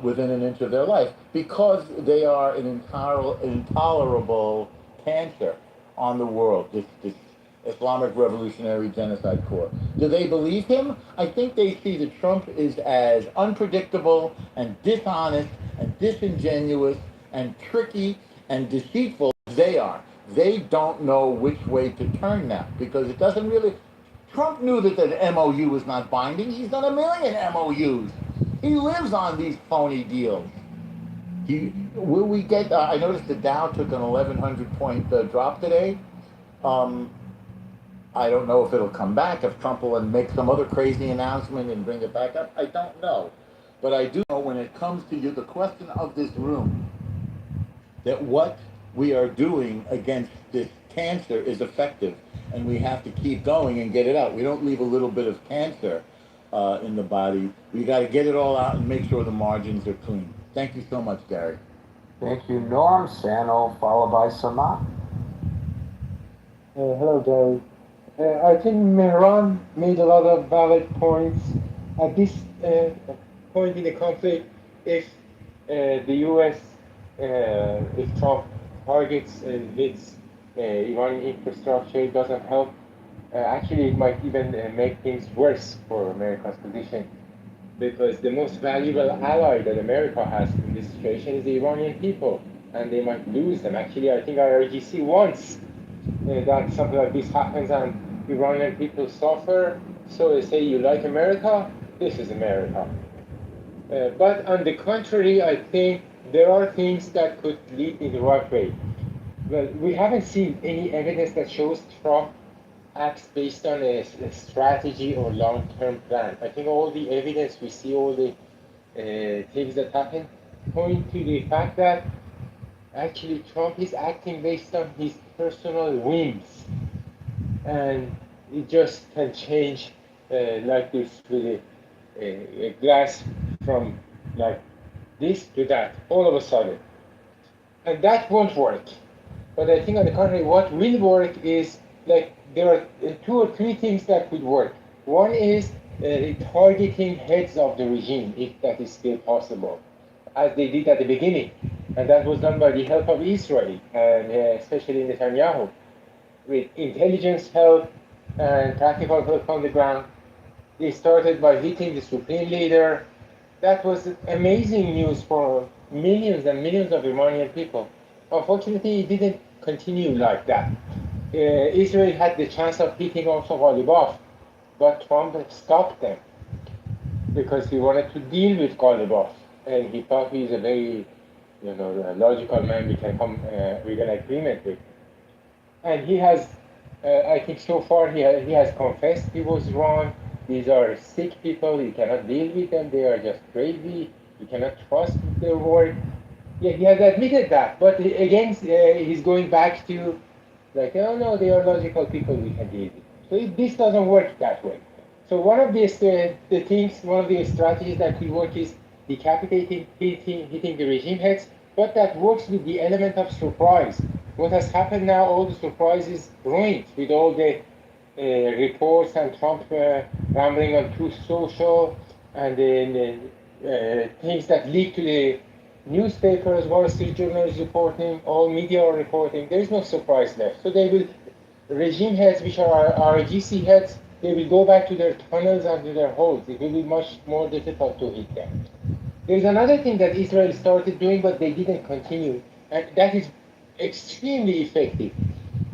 within an inch of their life because they are an intolerable cancer on the world, this Islamic Revolutionary Genocide Corps. Do they believe him? I think they see that Trump is as unpredictable and dishonest and disingenuous and tricky and deceitful as they are. They don't know which way to turn now because it doesn't really... Trump knew that the MOU was not binding. He's done a million MOUs. He lives on these phony deals. Will we get... I noticed the Dow took an 1,100-point drop today. I don't know if it'll come back, if Trump will make some other crazy announcement and bring it back up. I don't know. But I do know when it comes to the question of this room, that what we are doing against this cancer is effective, and we have to keep going and get it out. We don't leave a little bit of cancer in the body. We got to get it all out and make sure the margins are clean. Thank you so much, Gary. Thank you, Norm. Sano, followed by Samat. Hello, Gary. I think Mehran made a lot of valid points. At this point in the conflict, if the U.S., if Trump targets and hits Iranian infrastructure, it doesn't help. Actually, it might even make things worse for America's position, because the most valuable ally that America has in this situation is the Iranian people, and they might lose them. Actually, I think IRGC wants that something like this happens and Iranian people suffer, so they say, you like America? This is America. But on the contrary, I think there are things that could lead in the right way. well, we haven't seen any evidence that shows Trump acts based on a strategy or long-term plan. I think all the evidence we see, all the things that happen, point to the fact that actually Trump is acting based on his personal whims, and it just can change like this with a glass from like this to that all of a sudden, and that won't work. But I think on the contrary, what will work is like there are two or three things that could work. One is targeting heads of the regime, if that is still possible, as they did at the beginning. And that was done by the help of Israel, and especially Netanyahu, with intelligence help and practical help on the ground. They started by hitting the supreme leader. That was amazing news for millions and millions of Iranian people. Unfortunately, it didn't continue like that. Israel had the chance of hitting also Ghalibaf, but Trump stopped them because he wanted to deal with Ghalibaf, and he thought he's a very, logical man we can come with an agreement with. And he has, I think so far he has confessed he was wrong. These are sick people. You cannot deal with them. They are just crazy. You cannot trust their word. Yeah, he has admitted that. But again, he's going back to like, oh no, they are logical people. We can deal with. So this doesn't work that way. So one of the things, one of the strategies that could work is decapitating, hitting the regime heads. But that works with the element of surprise. What has happened now, all the surprise is ruined with all the reports and Trump rambling on Truth Social and then things that leak to the newspapers, Wall Street Journal is reporting, all media are reporting. There is no surprise left. So they will, regime heads, which are RGC heads, they will go back to their tunnels and to their holes. It will be much more difficult to hit them. There's another thing that Israel started doing, but they didn't continue, and that is extremely effective.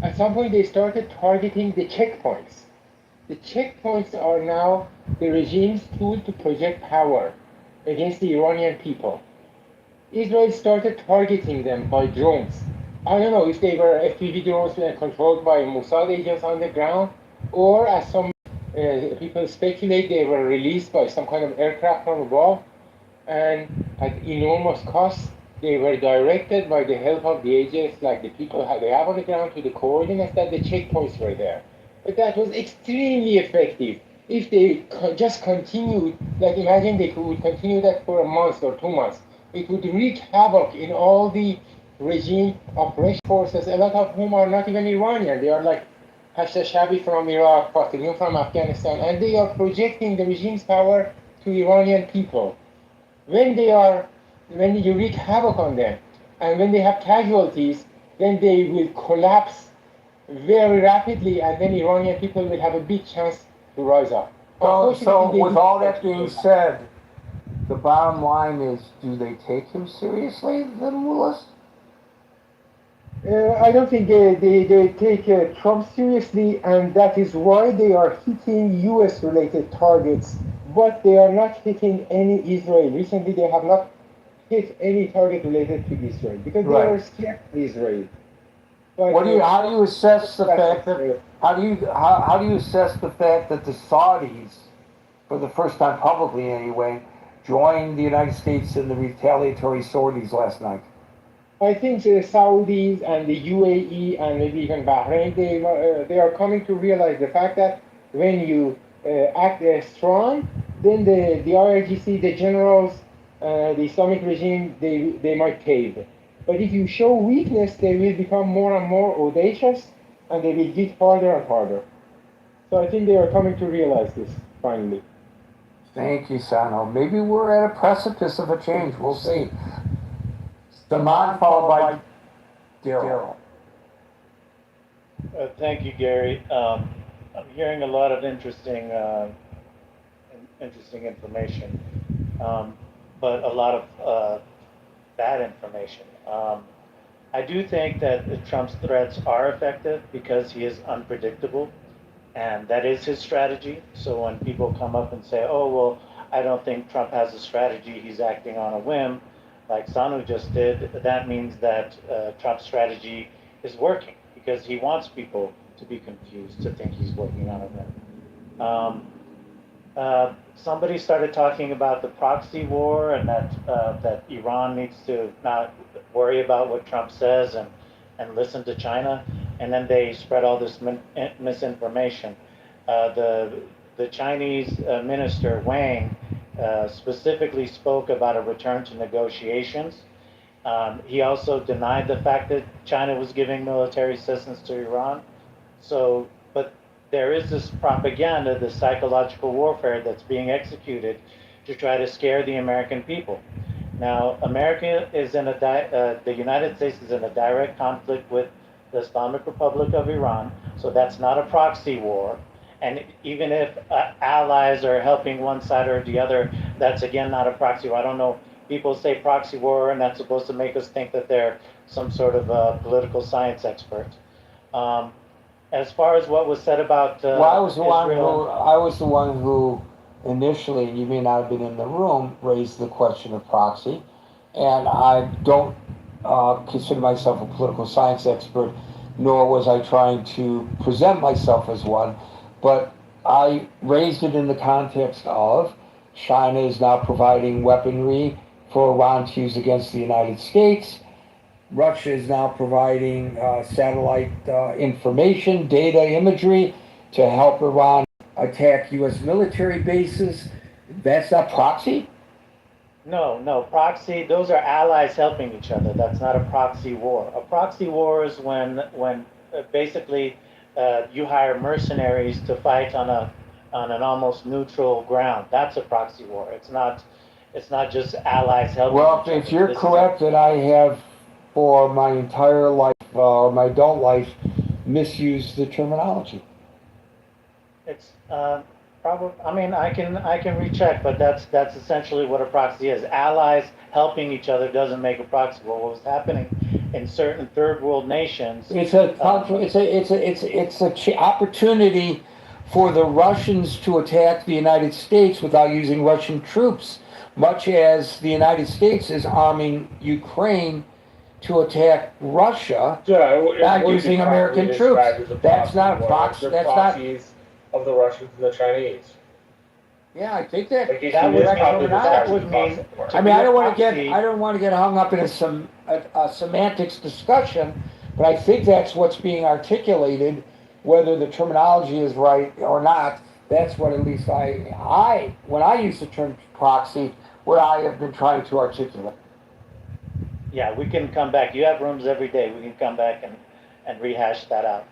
At some point, they started targeting the checkpoints. The checkpoints are now the regime's tool to project power against the Iranian people. Israel started targeting them by drones. I don't know if they were FPV drones controlled by Mossad agents on the ground, or as some people speculate, they were released by some kind of aircraft from above, and at enormous cost, they were directed by the help of the agents, like the people they have on the ground, to the coordinates that the checkpoints were there. But that was extremely effective. If they just continued, like imagine they would continue that for a month or 2 months, it would wreak havoc in all the regime operation forces, a lot of whom are not even Iranian. They are like Hashtashabi from Iraq, Battalion from Afghanistan, and they are projecting the regime's power to Iranian people. When you wreak havoc on them, and when they have casualties, then they will collapse very rapidly, and then Iranian people will have a big chance to rise up. So with all that being said, the bottom line is, do they take him seriously, the mullahs? I don't think they take Trump seriously, and that is why they are hitting US-related targets, but they are not hitting any Israel. Recently, they have not hit any target related to Israel because they are scared of Israel. But, How do you assess the fact that how do you assess the fact that the Saudis, for the first time publicly anyway, joined the United States in the retaliatory sorties last night? I think the Saudis and the UAE and maybe even Bahrain, they are coming to realize the fact that when you act strong, then the IRGC, the generals, the Islamic regime, they might cave. But if you show weakness, they will become more and more audacious, and they will hit harder and harder. So I think they are coming to realize this, finally. Thank you, Sano. Maybe we're at a precipice of a change. We'll see. Saman, followed by Daryl. Thank you, Gary. I'm hearing a lot of interesting information, but a lot of bad information. I do think that Trump's threats are effective because he is unpredictable, and that is his strategy. So when people come up and say, oh, well, I don't think Trump has a strategy, he's acting on a whim, like Sanu just did, that means that Trump's strategy is working because he wants people to be confused, to think he's working on it. Somebody started talking about the proxy war and that Iran needs to not worry about what Trump says and listen to China, and then they spread all this misinformation. The Chinese minister Wang specifically spoke about a return to negotiations. He also denied the fact that China was giving military assistance to Iran. So, but there is this propaganda, this psychological warfare that's being executed to try to scare the American people. Now, America is in the United States is in a direct conflict with the Islamic Republic of Iran, so that's not a proxy war. And even if allies are helping one side or the other, that's again not a proxy war. I don't know. People say proxy war, and that's supposed to make us think that they're some sort of political science expert. As far as what was said about Well, I was the Israel, one who initially, and you may not have been in the room, raised the question of proxy. And I don't consider myself a political science expert, nor was I trying to present myself as one. But I raised it in the context of China is now providing weaponry for Iran to use against the United States. Russia is now providing satellite information, data, imagery to help Iran attack U.S. military bases. That's not proxy? No, proxy, those are allies helping each other. That's not a proxy war. A proxy war is when basically you hire mercenaries to fight on an almost neutral ground. That's a proxy war. It's not just allies helping Well, each other. if you're This is correct that I have, for my entire life, or my adult life, misused the terminology. It's probably. I mean, I can recheck, but that's essentially what a proxy is. Allies helping each other doesn't make a proxy war. What was happening in certain third world nations? It's a opportunity for the Russians to attack the United States without using Russian troops, much as the United States is arming Ukraine to attack Russia, not using American troops. That's not a proxy. That's not of the Russians and the Chinese. Yeah, I think that Like, that would mean. I mean, I don't want to get hung up in a semantics discussion, but I think that's what's being articulated, whether the terminology is right or not. That's what at least I when I use the term proxy, what I have been trying to articulate. Yeah, we can come back. You have rooms every day. We can come back and rehash that out.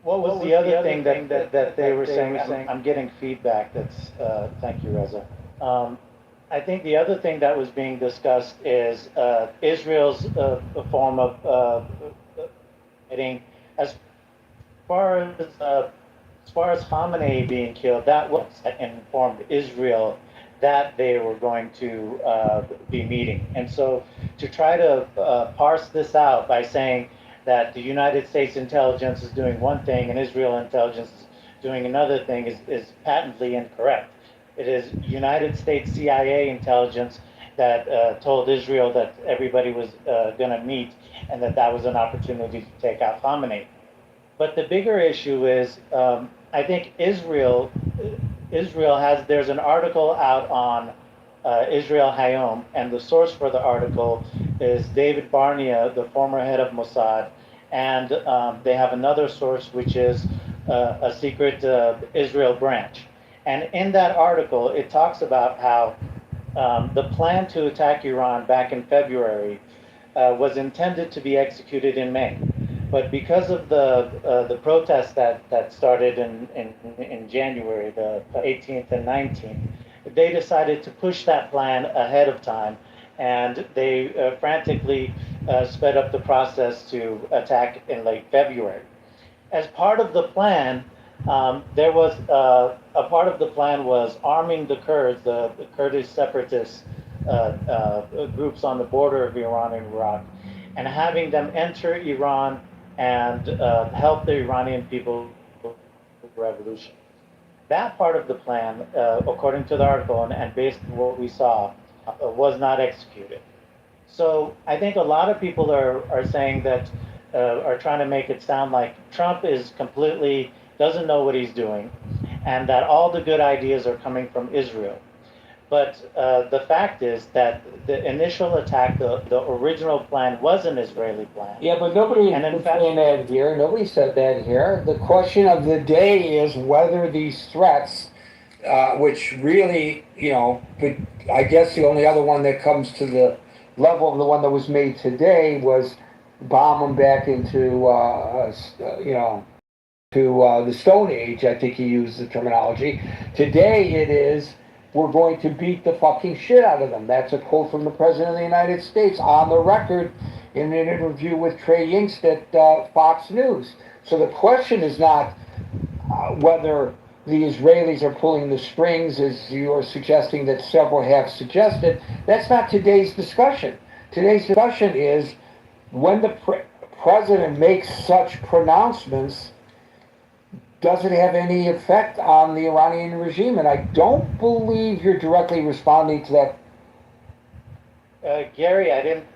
What was the other thing that they were saying? I'm getting feedback. That's thank you, Reza. I think the other thing that was being discussed is Israel's form of getting as far as Khamenei being killed. That was informed Israel that they were going to be meeting, and so to try to parse this out by saying that the United States intelligence is doing one thing and Israel intelligence is doing another thing is patently incorrect. It is United States CIA intelligence that told Israel that everybody was going to meet and that was an opportunity to take out Khamenei. But the bigger issue is, I think Israel there's an article out on Israel Hayom, and the source for the article is David Barnea, the former head of Mossad, and they have another source which is a secret Israel branch. And in that article, it talks about how the plan to attack Iran back in February was intended to be executed in May. But because of the protests that started in January, the 18th and 19th, they decided to push that plan ahead of time, and they frantically sped up the process to attack in late February. As part of the plan, there was a part of the plan was arming the Kurds, the Kurdish separatist groups on the border of Iran and Iraq, and having them enter Iran and help the Iranian people with the revolution. That part of the plan, according to the article and based on what we saw, was not executed. So I think a lot of people are saying that, are trying to make it sound like Trump is completely, doesn't know what he's doing, and that all the good ideas are coming from Israel. But the fact is that the initial attack, the original plan was an Israeli plan. Yeah, but nobody And in is fact- saying that here. Nobody said that here. The question of the day is whether these threats, which really, but I guess the only other one that comes to the level of the one that was made today was bomb them back into, to the Stone Age. I think he used the terminology. Today it is, we're going to beat the fucking shit out of them. That's a quote from the President of the United States on the record in an interview with Trey Yingst at Fox News. So the question is not whether the Israelis are pulling the strings, as you are suggesting that several have suggested. That's not today's discussion. Today's discussion is when the president makes such pronouncements, does it have any effect on the Iranian regime? And I don't believe you're directly responding to that. Gary,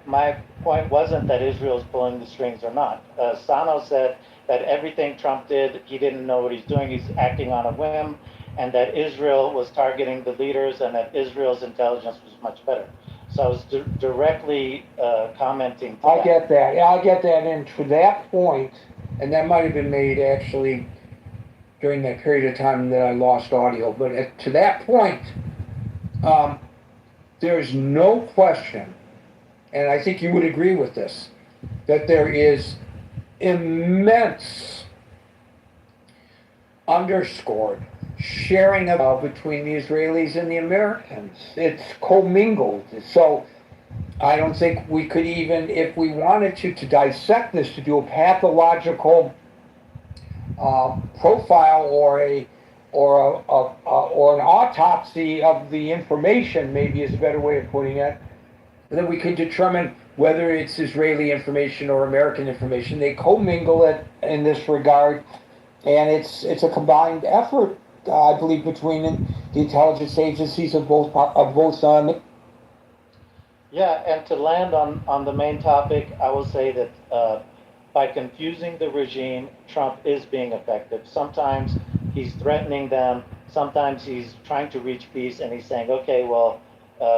my point wasn't that Israel's pulling the strings or not. Sano said that everything Trump did, he didn't know what he's doing, he's acting on a whim, and that Israel was targeting the leaders and that Israel's intelligence was much better. So I was directly commenting to that. Get that. Yeah, I get that. And to that point, and that might have been made actually during that period of time that I lost audio, but to that point, there's no question, and I think you would agree with this, that there is immense underscored sharing of between the Israelis and the Americans. It's commingled. So I don't think we could even, if we wanted to dissect this, to do a pathological profile or an autopsy of the information, maybe is a better way of putting it, then we could determine whether it's Israeli information or American information. They commingle it in this regard, and it's a combined effort, I believe, between the intelligence agencies of both Yeah, and to land on the main topic, I will say that by confusing the regime, Trump is being effective. Sometimes he's threatening them, sometimes he's trying to reach peace, and he's saying, okay, well,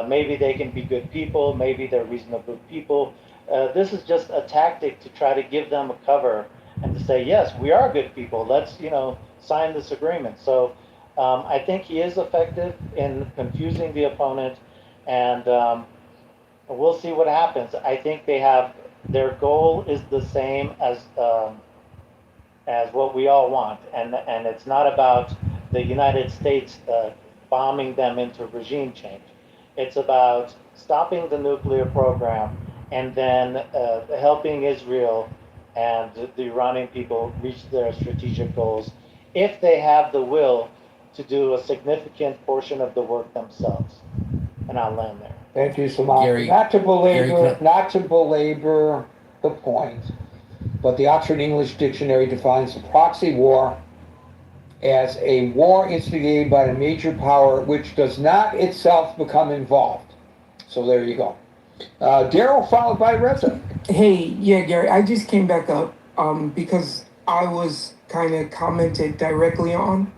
maybe they can be good people, maybe they're reasonable people. This is just a tactic to try to give them a cover and to say, yes, we are good people, let's, sign this agreement. So I think he is effective in confusing the opponent, and we'll see what happens. I think their goal is the same as what we all want, and it's not about the United States bombing them into regime change. It's about stopping the nuclear program and then helping Israel and the Iranian people reach their strategic goals if they have the will to do a significant portion of the work themselves. And I'll land there. Thank you so much. Gary, not to belabor the point, but the Oxford English Dictionary defines a proxy war as a war instigated by a major power which does not itself become involved. So there you go. Daryl, followed by Reza. Hey, yeah, Gary, I just came back up because I was kind of commented directly on,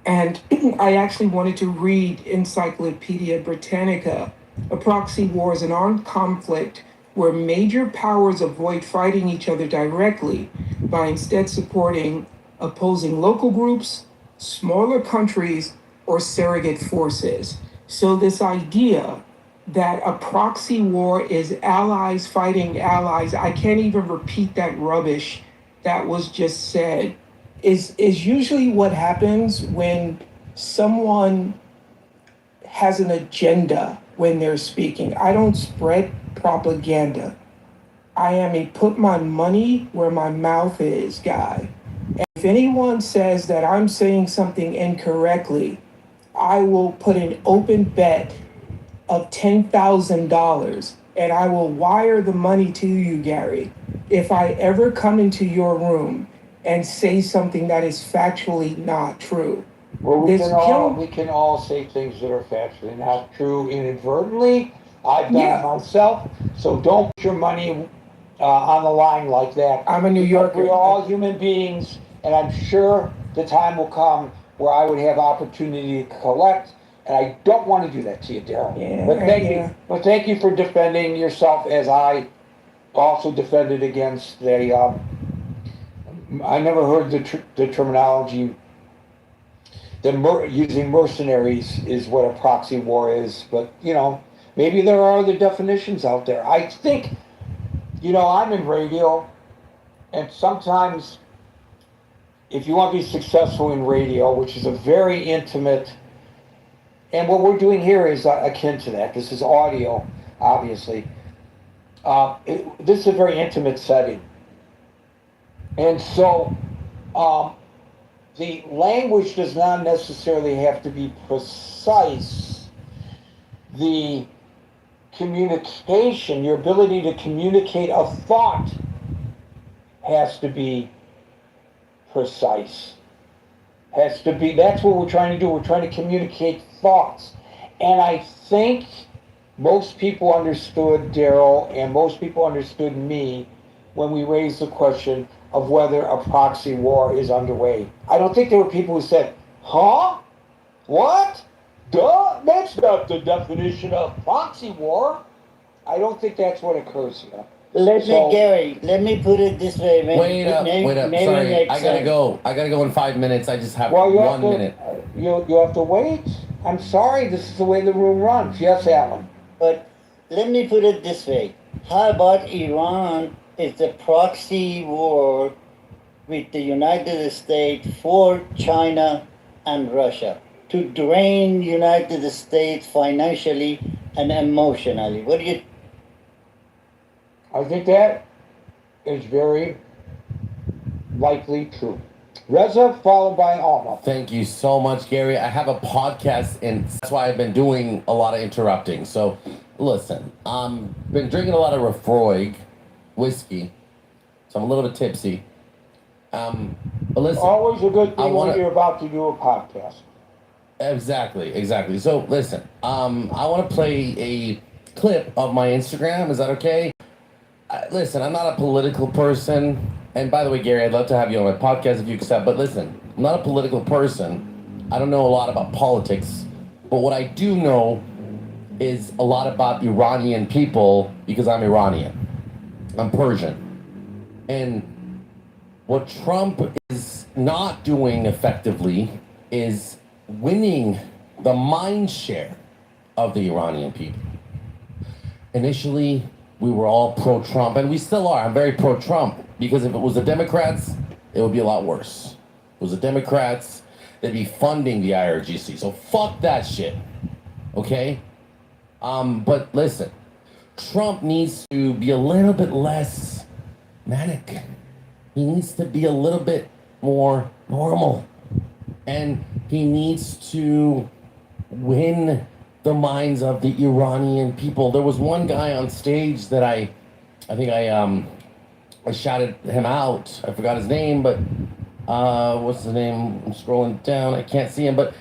and I actually wanted to read Encyclopedia Britannica. A proxy war is an armed conflict where major powers avoid fighting each other directly by instead supporting opposing local groups, smaller countries, or surrogate forces. So this idea that a proxy war is allies fighting allies, I can't even repeat that rubbish that was just said, is usually what happens when someone has an agenda when they're speaking. I don't spread propaganda. I am a put my money where my mouth is guy. And if anyone says that I'm saying something incorrectly, I will put an open bet of $10,000 and I will wire the money to you, Gary, if I ever come into your room and say something that is factually not true. Well, we can all say things that are factually not true inadvertently, I've done it myself, so don't put your money on the line like that. I'm a New Yorker. We're all human beings, and I'm sure the time will come where I would have opportunity to collect, and I don't want to do that to you, Daryl. Yeah, But thank yeah. you. But thank you for defending yourself, as I also defended against the. I never heard the terminology. Using mercenaries is what a proxy war is, but you know, maybe there are other definitions out there. I think, you know, I'm in radio, and sometimes if you want to be successful in radio, which is a very intimate, and what we're doing here is akin to that. This is audio, obviously. This is a very intimate setting. And so, the language does not necessarily have to be precise. The communication, your ability to communicate a thought has to be precise. Has to be, that's what we're trying to do. We're trying to communicate thoughts. And I think most people understood Daryl, and most people understood me when we raised the question of whether a proxy war is underway. I don't think there were people who said, huh? What? Duh, that's not the definition of proxy war. I don't think that's what occurs here. Gary, let me put it this way. Wait up. Sorry, I gotta go. I gotta go in 5 minutes. I just have 1 minute. You have to wait? I'm sorry, this is the way the room runs. Yes, Alan. But let me put it this way. How about Iran is a proxy war with the United States for China and Russia to drain United States financially and emotionally? What do you? I think that is very likely true. Reza, followed by Alma. Thank you so much, Gary. I have a podcast, and that's why I've been doing a lot of interrupting. So, listen, been drinking a lot of Lefroy whiskey, so I'm a little bit tipsy. But listen, always a good thing when you're about to do a podcast. Exactly. So, listen, I want to play a clip of my Instagram. Is that okay? Listen, I'm not a political person. And by the way, Gary, I'd love to have you on my podcast if you accept. But listen, I'm not a political person. I don't know a lot about politics. But what I do know is a lot about Iranian people because I'm Iranian. I'm Persian. And what Trump is not doing effectively is winning the mind share of the Iranian people. Initially, we were all pro-Trump, and we still are. I'm very pro-Trump, because if it was the Democrats, it would be a lot worse. If it was the Democrats, they'd be funding the IRGC. So fuck that shit, okay? But listen, Trump needs to be a little bit less manic. He needs to be a little bit more normal. And he needs to win the minds of the Iranian people. There was one guy on stage that I shouted him out. I forgot his name, but what's the name? I'm scrolling down. I can't see him, but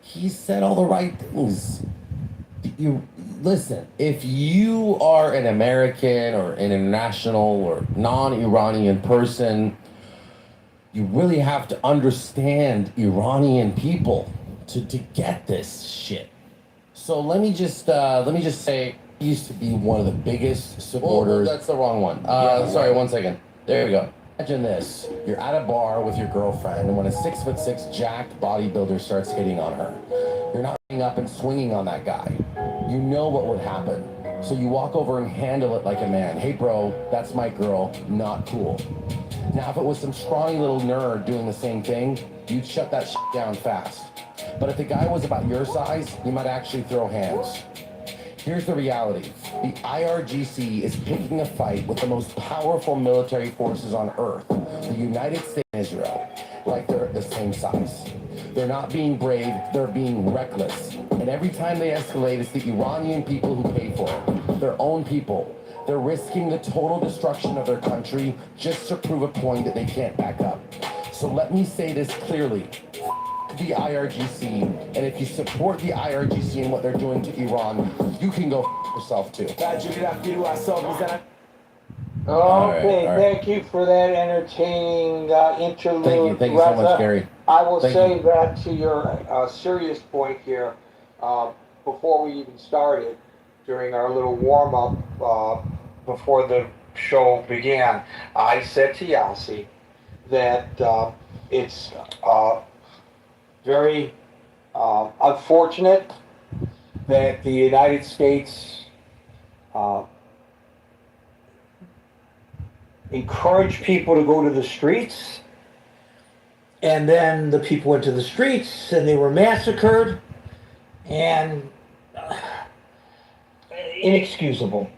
he said all the right things. Listen, if you are an American or an international or non-Iranian person, you really have to understand Iranian people to get this shit. So let me just say, he used to be one of the biggest supporters. Oh, that's the wrong one. Sorry, 1 second. There we go. Imagine this. You're at a bar with your girlfriend, and when a 6'6" jacked bodybuilder starts hitting on her, you're not getting up and swinging on that guy. You know what would happen. So you walk over and handle it like a man. Hey bro, that's my girl, not cool. Now if it was some scrawny little nerd doing the same thing, you'd shut that shit down fast. But if the guy was about your size, you might actually throw hands. Here's the reality. The IRGC is picking a fight with the most powerful military forces on earth, the United States and Israel, like they're the same size. They're not being brave, they're being reckless. And every time they escalate, it's the Iranian people who pay for it, their own people. They're risking the total destruction of their country just to prove a point that they can't back up. So let me say this clearly. The IRGC, and if you support the IRGC and what they're doing to Iran, you can go yourself to. Okay, All right. thank you for that entertaining interlude. Thank you so much, Reza. Gary. I will Thank say you. that to your serious point here, before we even started, during our little warm-up, before the show began, I said to Yasi that it's very unfortunate that the United States encourage people to go to the streets, and then the people went to the streets and they were massacred, and inexcusable.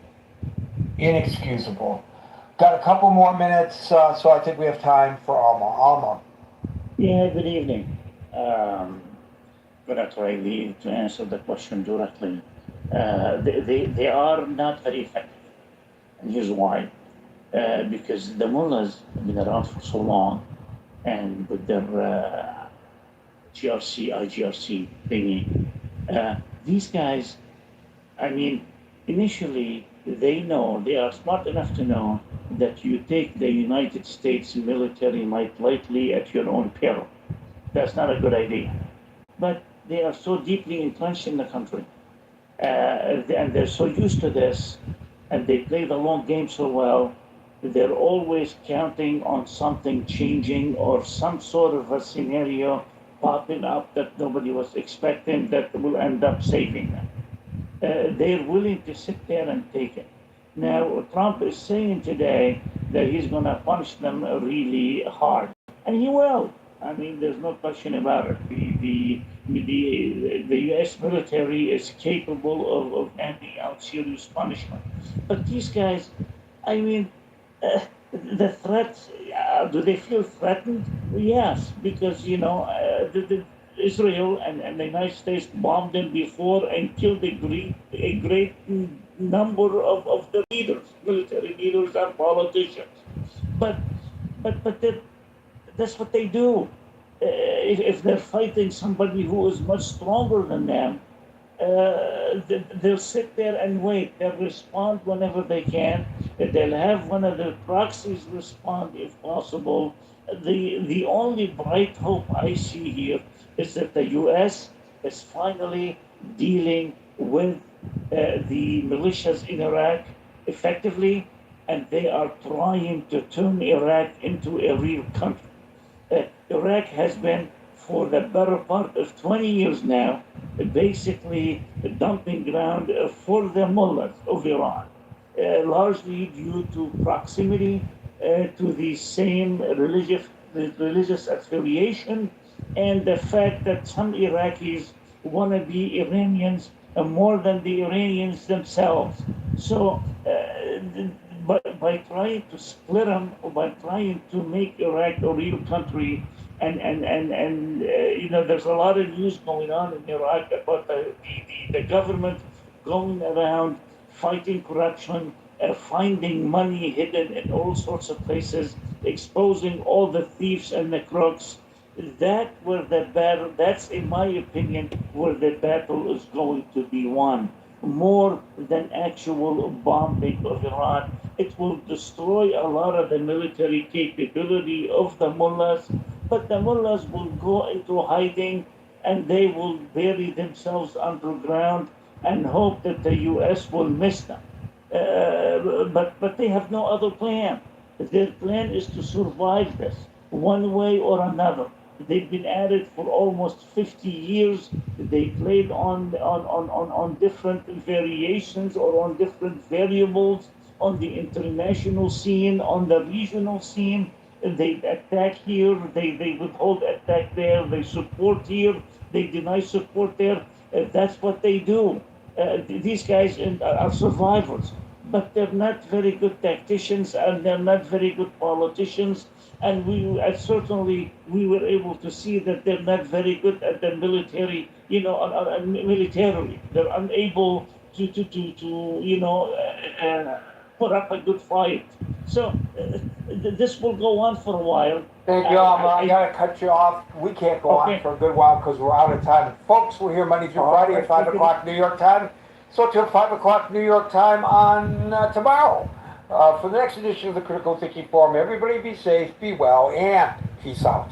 Got a couple more minutes, so I think we have time for Alma. Yeah, good evening. Gonna try to answer the question directly. They are not very effective, and here's why. Because the mullahs have been around for so long, and with their GRC, IGRC thingy, these guys, I mean, initially they are smart enough to know that you take the United States military might lightly at your own peril. That's not a good idea. But they are so deeply entrenched in the country, and they're so used to this, and they play the long game so well. They're always counting on something changing or some sort of a scenario popping up that nobody was expecting that will end up saving them. They're willing to sit there and take it. Now, Trump is saying today that he's going to punish them really hard, and he will. I mean, there's no question about it. The U.S. military is capable of handing out serious punishment. But these guys, I mean, the threats, do they feel threatened? Yes, because, Israel and the United States bombed them before and killed a great number of the leaders, military leaders and politicians. But that's what they do. If they're fighting somebody who is much stronger than them, they'll sit there and wait. They'll respond whenever they can. They'll have one of their proxies respond if possible. The only bright hope I see here is that the U.S. is finally dealing with the militias in Iraq effectively, and they are trying to turn Iraq into a real country. Iraq has been, for the better part of 20 years now, basically a dumping ground for the mullahs of Iran, largely due to proximity to the same religious affiliation, and the fact that some Iraqis want to be Iranians more than the Iranians themselves. So by trying to split them, or by trying to make Iraq a real country, and there's a lot of news going on in Iraq about the government going around fighting corruption, finding money hidden in all sorts of places, exposing all the thieves and the crooks. That's in my opinion where the battle is going to be won, more than actual bombing of Iran. It will destroy a lot of the military capability of the mullahs, but the mullahs will go into hiding and they will bury themselves underground and hope that the U.S. will miss them. But they have no other plan. Their plan is to survive this one way or another. They've been at it for almost 50 years. They played on different variations or on different variables on the international scene, on the regional scene. They attack here, they withhold attack there, they support here, they deny support there. That's what they do. These guys are survivors, but they're not very good tacticians and they're not very good politicians. And certainly we were able to see that they're not very good at the military, militarily. They're unable to put up a good fight. So this will go on for a while. Thank you, Alma. I gotta cut you off. We can't go on for a good while because we're out of time. Folks, we're here Monday through Friday at 5 o'clock New York time. So till 5 o'clock New York time on tomorrow. For the next edition of the Critical Thinking Forum, everybody be safe, be well, and peace out.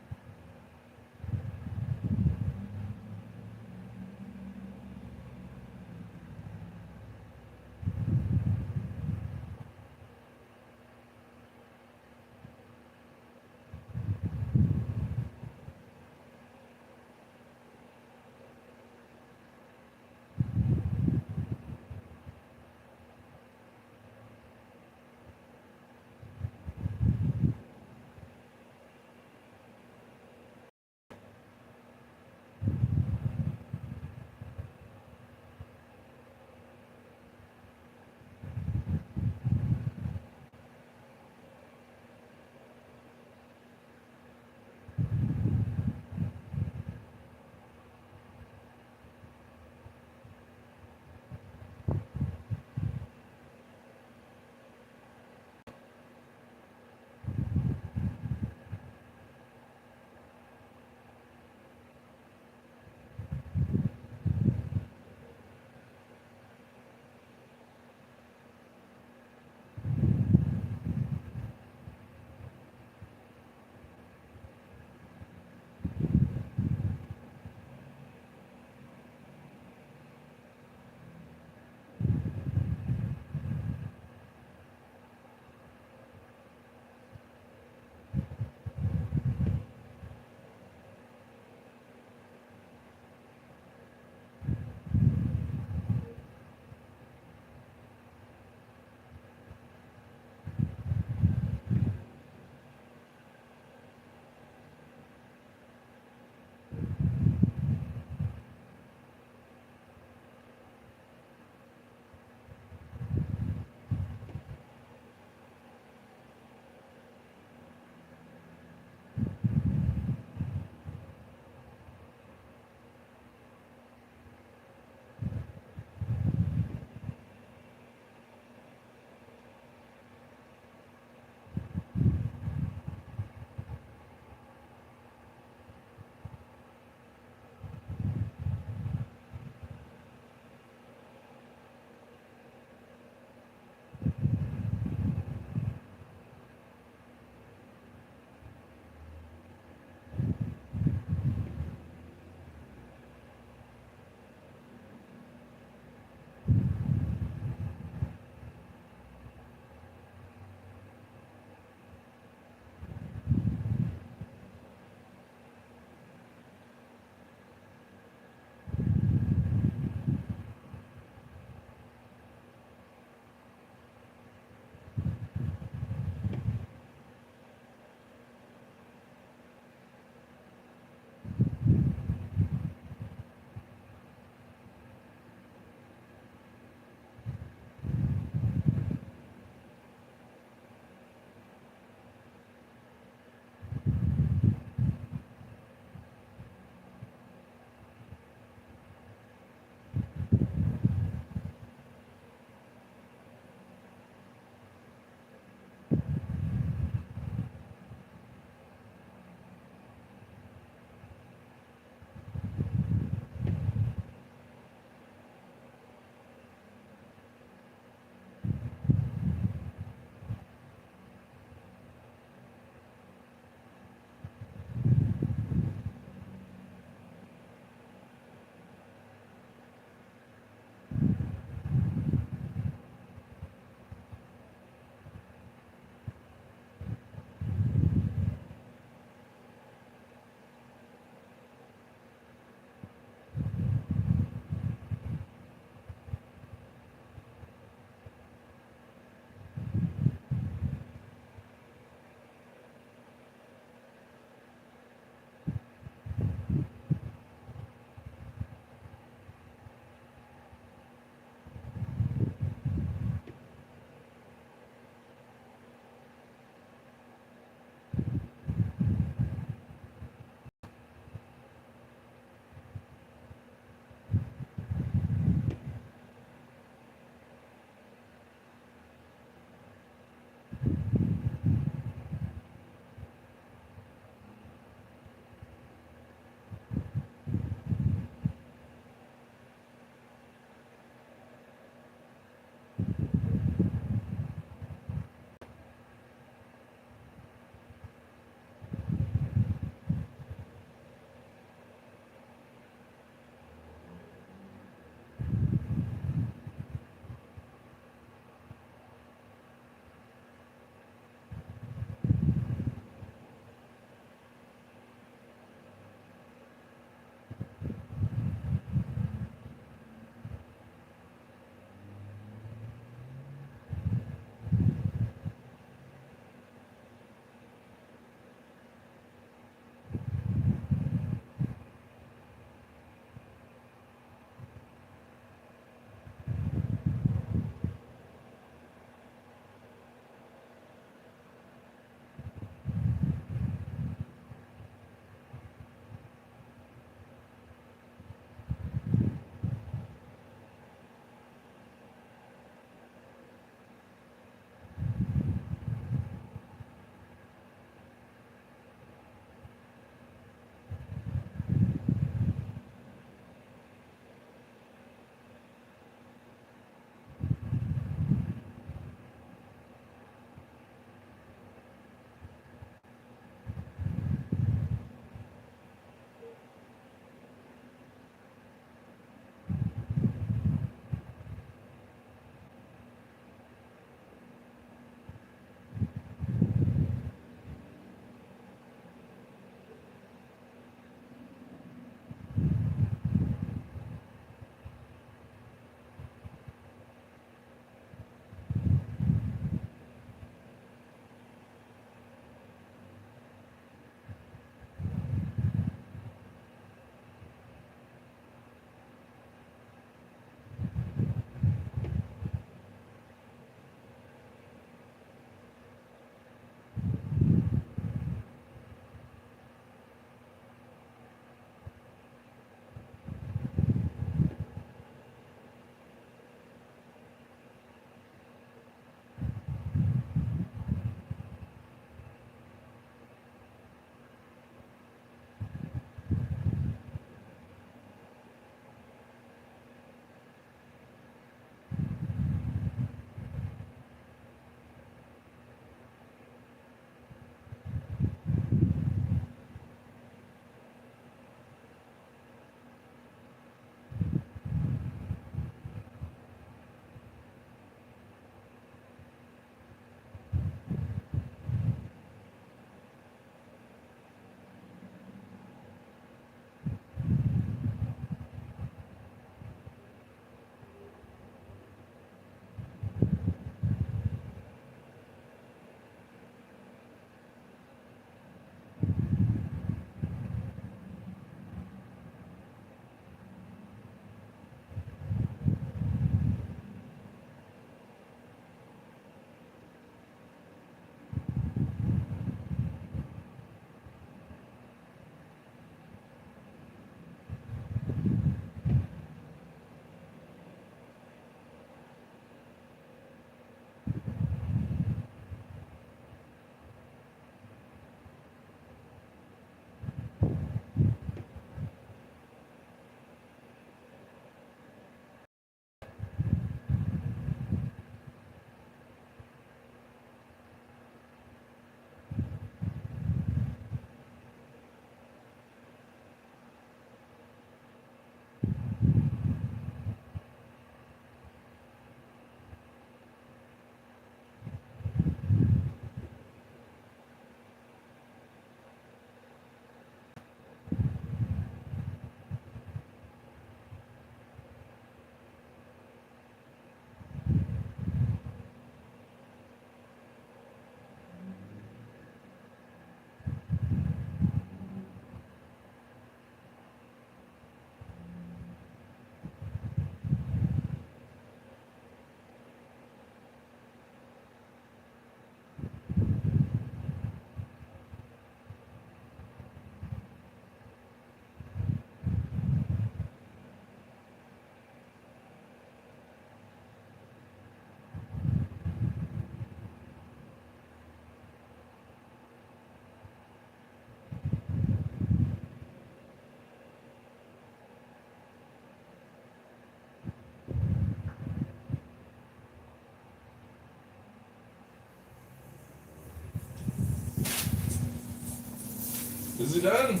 Is it done?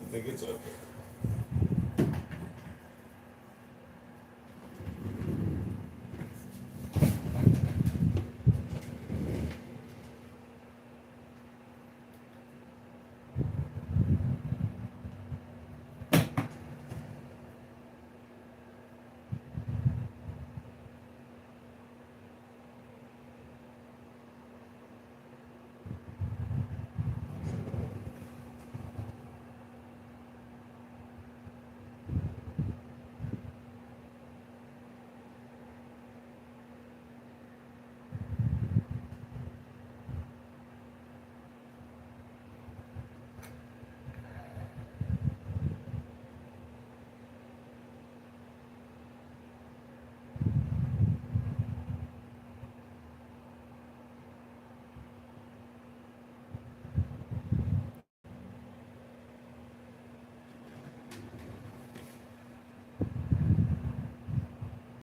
I think it's okay.